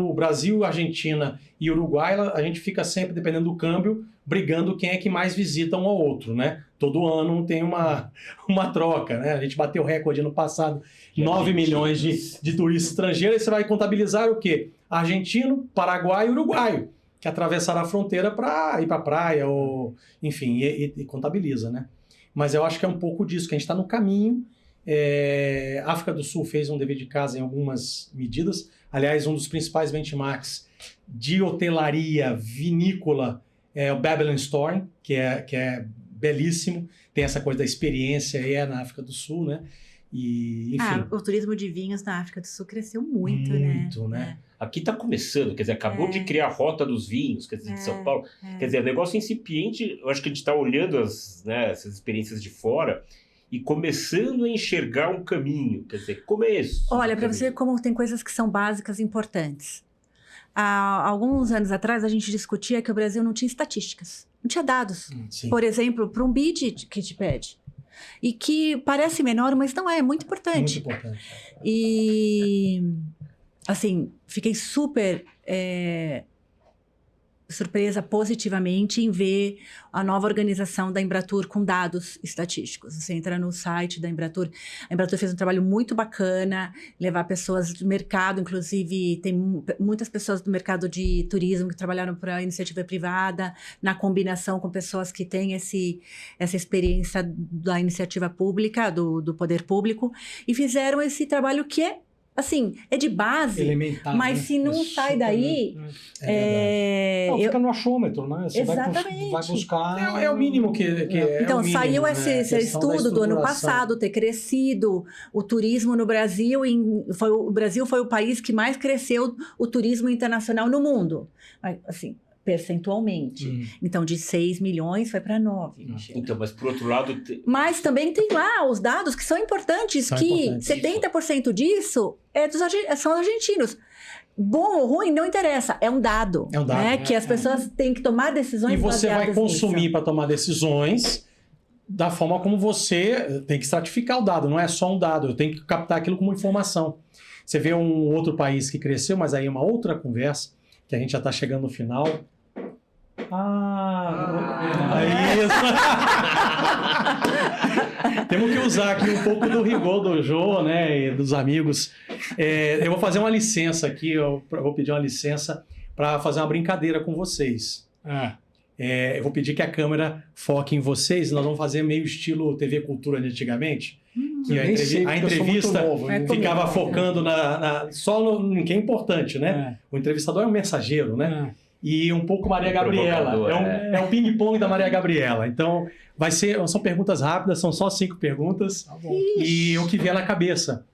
o Brasil, Argentina e Uruguai, a gente fica sempre, dependendo do câmbio, brigando quem é que mais visita um ao outro, né? Todo ano tem uma troca, né? A gente bateu recorde no passado, 9 milhões de turistas estrangeiros, e você vai contabilizar o quê? Argentino, paraguaio e uruguaio, que atravessaram a fronteira para ir para a praia, ou, enfim, e contabiliza, né? Mas eu acho que é um pouco disso, que a gente está no caminho. A África do Sul fez um dever de casa em algumas medidas. Aliás, um dos principais benchmarks de hotelaria vinícola é o Babylon Storm, que é belíssimo. Tem essa coisa da experiência na África do Sul, né? E, enfim. O turismo de vinhos na África do Sul cresceu muito, né? Muito, né? Aqui está começando, quer dizer, acabou de criar a Rota dos Vinhos, quer dizer, de São Paulo. Quer dizer, negócio incipiente, eu acho que a gente está olhando essas experiências de fora e começando a enxergar um caminho, quer dizer, começo. Olha, para você ver como tem coisas que são básicas e importantes. Há alguns anos atrás, a gente discutia que o Brasil não tinha estatísticas, não tinha dados. Sim. Por exemplo, para um BID que te pede. E que parece menor, mas não é muito importante. Muito importante. E, assim, fiquei super surpresa positivamente em ver a nova organização da Embratur com dados estatísticos. Você entra no site da Embratur, a Embratur fez um trabalho muito bacana, levar pessoas do mercado, inclusive tem muitas pessoas do mercado de turismo que trabalharam para a iniciativa privada, na combinação com pessoas que têm essa experiência da iniciativa pública, do poder público, e fizeram esse trabalho que assim, é de base, elementar, mas né? se não sai daí... fica no achômetro, né? Você Exatamente. vai buscar... É o mínimo que Então, é o mínimo, saiu né? esse estudo do ano passado, ter crescido o turismo no Brasil, o Brasil foi o país que mais cresceu o turismo internacional no mundo. Assim, percentualmente. Então, de 6 milhões foi para 9. Então, mas por outro lado... Mas também tem lá os dados que são importantes, que 70% disso são argentinos. Bom ou ruim, não interessa. É um dado. É um dado. Né? Que as pessoas têm que tomar decisões. E você vai baseadas consumir nisso. para tomar decisões da forma como você tem que estratificar o dado. Não é só um dado. Eu tenho que captar aquilo como informação. Você vê um outro país que cresceu, mas aí é uma outra conversa, que a gente já está chegando no final. Isso. Temos que usar aqui um pouco do rigor do Jô, né, e dos amigos. Eu vou fazer uma licença aqui, eu vou pedir uma licença para fazer uma brincadeira com vocês. Eu vou pedir que a câmera foque em vocês, nós vamos fazer meio estilo TV Cultura de antigamente, que a entrevista ficava focando só no que é importante, né? O entrevistador é um mensageiro, né? E um pouco Maria Gabriela. É um ping-pong da Maria Gabriela. Então, são perguntas rápidas, são só 5 perguntas. Tá bom. E o que vier na cabeça.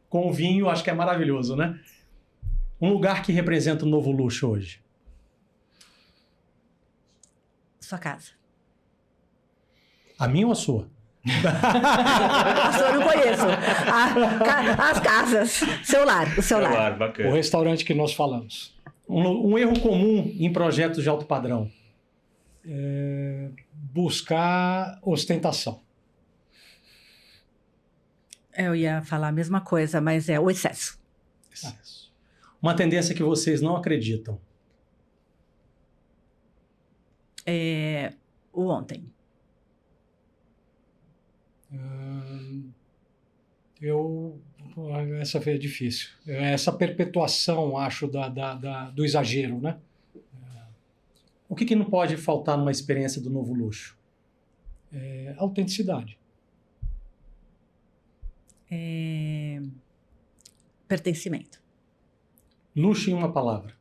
Com o vinho, acho que é maravilhoso, né? Um lugar que representa o novo luxo hoje. Sua casa. A minha ou a sua? A sua eu não conheço. As casas. O seu lar. Bacana. O restaurante que nós falamos. Um erro comum em projetos de alto padrão. Buscar ostentação. Eu ia falar a mesma coisa, mas é o excesso. Uma tendência que vocês não acreditam. O ontem. Essa foi difícil. Essa perpetuação, acho, do exagero, né? O que não pode faltar numa experiência do novo luxo? Autenticidade. Pertencimento. Luxo em uma palavra.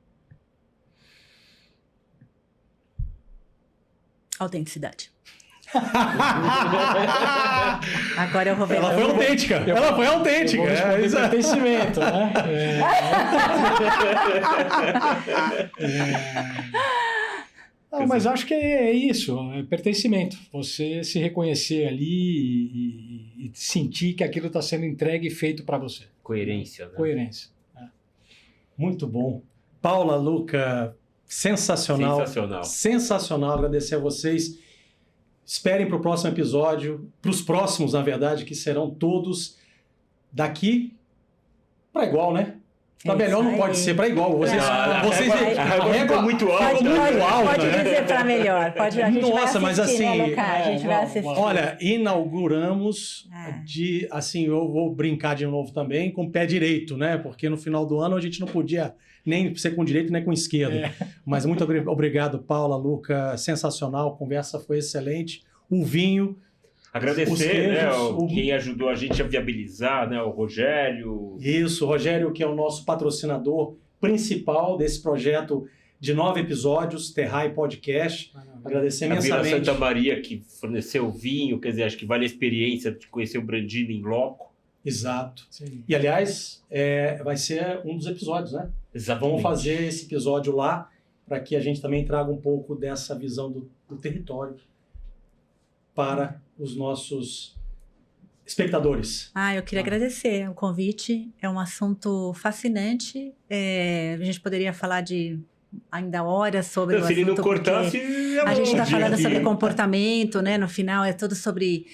Autenticidade. Agora eu vou ver. Ela foi autêntica. Ela foi autêntica. Pertencimento, né? Mas acho que é isso, é pertencimento. Você se reconhecer ali e sentir que aquilo está sendo entregue e feito para você. Coerência, né? Coerência. Muito bom. Paula, Luca, sensacional. Sensacional. Sensacional. Agradecer a vocês. Esperem para o próximo episódio, para os próximos, na verdade, que serão todos daqui para igual, né? Para melhor não pode ser, para igual. Vocês a régua é muito alta. Pode dizer para melhor. A gente Nossa, vai assistir, mas assim, né, Luca? A gente vai assistir. Olha, inauguramos assim, eu vou brincar de novo também com o pé direito, né? Porque no final do ano a gente não podia nem ser com direito nem com esquerdo. Mas muito obrigado, Paula, Luca, sensacional, a conversa foi excelente. O vinho... Agradecer, né, quem ajudou a gente a viabilizar, né, o Rogério. Isso, o Rogério, que é o nosso patrocinador principal desse projeto de 9 episódios, Terrai Podcast. Agradecer imensamente. A Vila Santa Maria, que forneceu o vinho, quer dizer, acho que vale a experiência de conhecer o Brandini em loco. Exato. Sim. E, aliás, vai ser um dos episódios, né? Exatamente. Vamos fazer esse episódio lá, para que a gente também traga um pouco dessa visão do território para os nossos espectadores. Eu queria agradecer o convite. É um assunto fascinante. A gente poderia falar de ainda horas sobre o assunto. Se ele não cortasse, a gente está falando sobre comportamento, né? No final é tudo sobre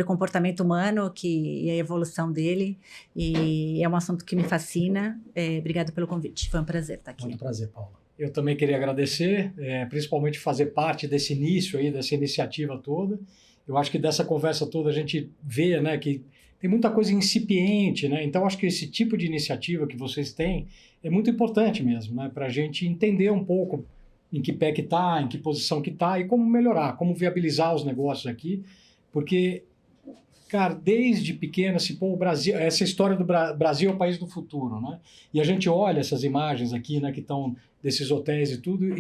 comportamento humano e a evolução dele. E é um assunto que me fascina. Obrigado pelo convite. Foi um prazer estar aqui. Muito prazer, Paula. Eu também queria agradecer, principalmente fazer parte desse início aí, dessa iniciativa toda. Eu acho que dessa conversa toda a gente vê, né, que tem muita coisa incipiente, né? Então acho que esse tipo de iniciativa que vocês têm é muito importante mesmo, né, para a gente entender um pouco em que pé que está, em que posição que está e como melhorar, como viabilizar os negócios aqui, porque, cara, desde pequeno, o Brasil, essa história do Brasil é o país do futuro, né? E a gente olha essas imagens aqui, né, que estão desses hotéis e tudo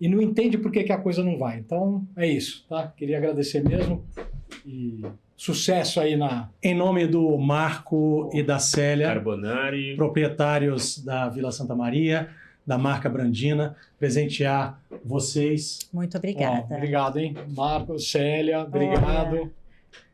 e não entende por que a coisa não vai. Então, é isso, tá? Queria agradecer mesmo e sucesso aí Em nome do Marco e da Célia Carbonari, proprietários da Vila Santa Maria, da marca Brandina, presentear vocês. Muito obrigada. Obrigado, hein? Marco, Célia, obrigado. Olha,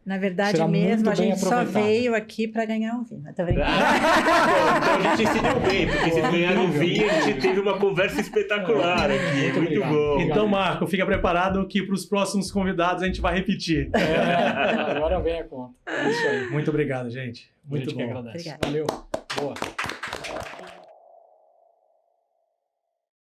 na verdade será mesmo, a gente só aproveitado. veio aqui para ganhar o vinho. Tô brincando. Então a gente se deu bem, porque se ganhar o vinho, a gente teve uma conversa espetacular aqui. Muito bom. Então, Marco, fica preparado que para os próximos convidados a gente vai repetir. Agora vem a conta. É isso aí. Muito obrigado, gente. Muito bom. Que agradece. Obrigada. Valeu. Boa.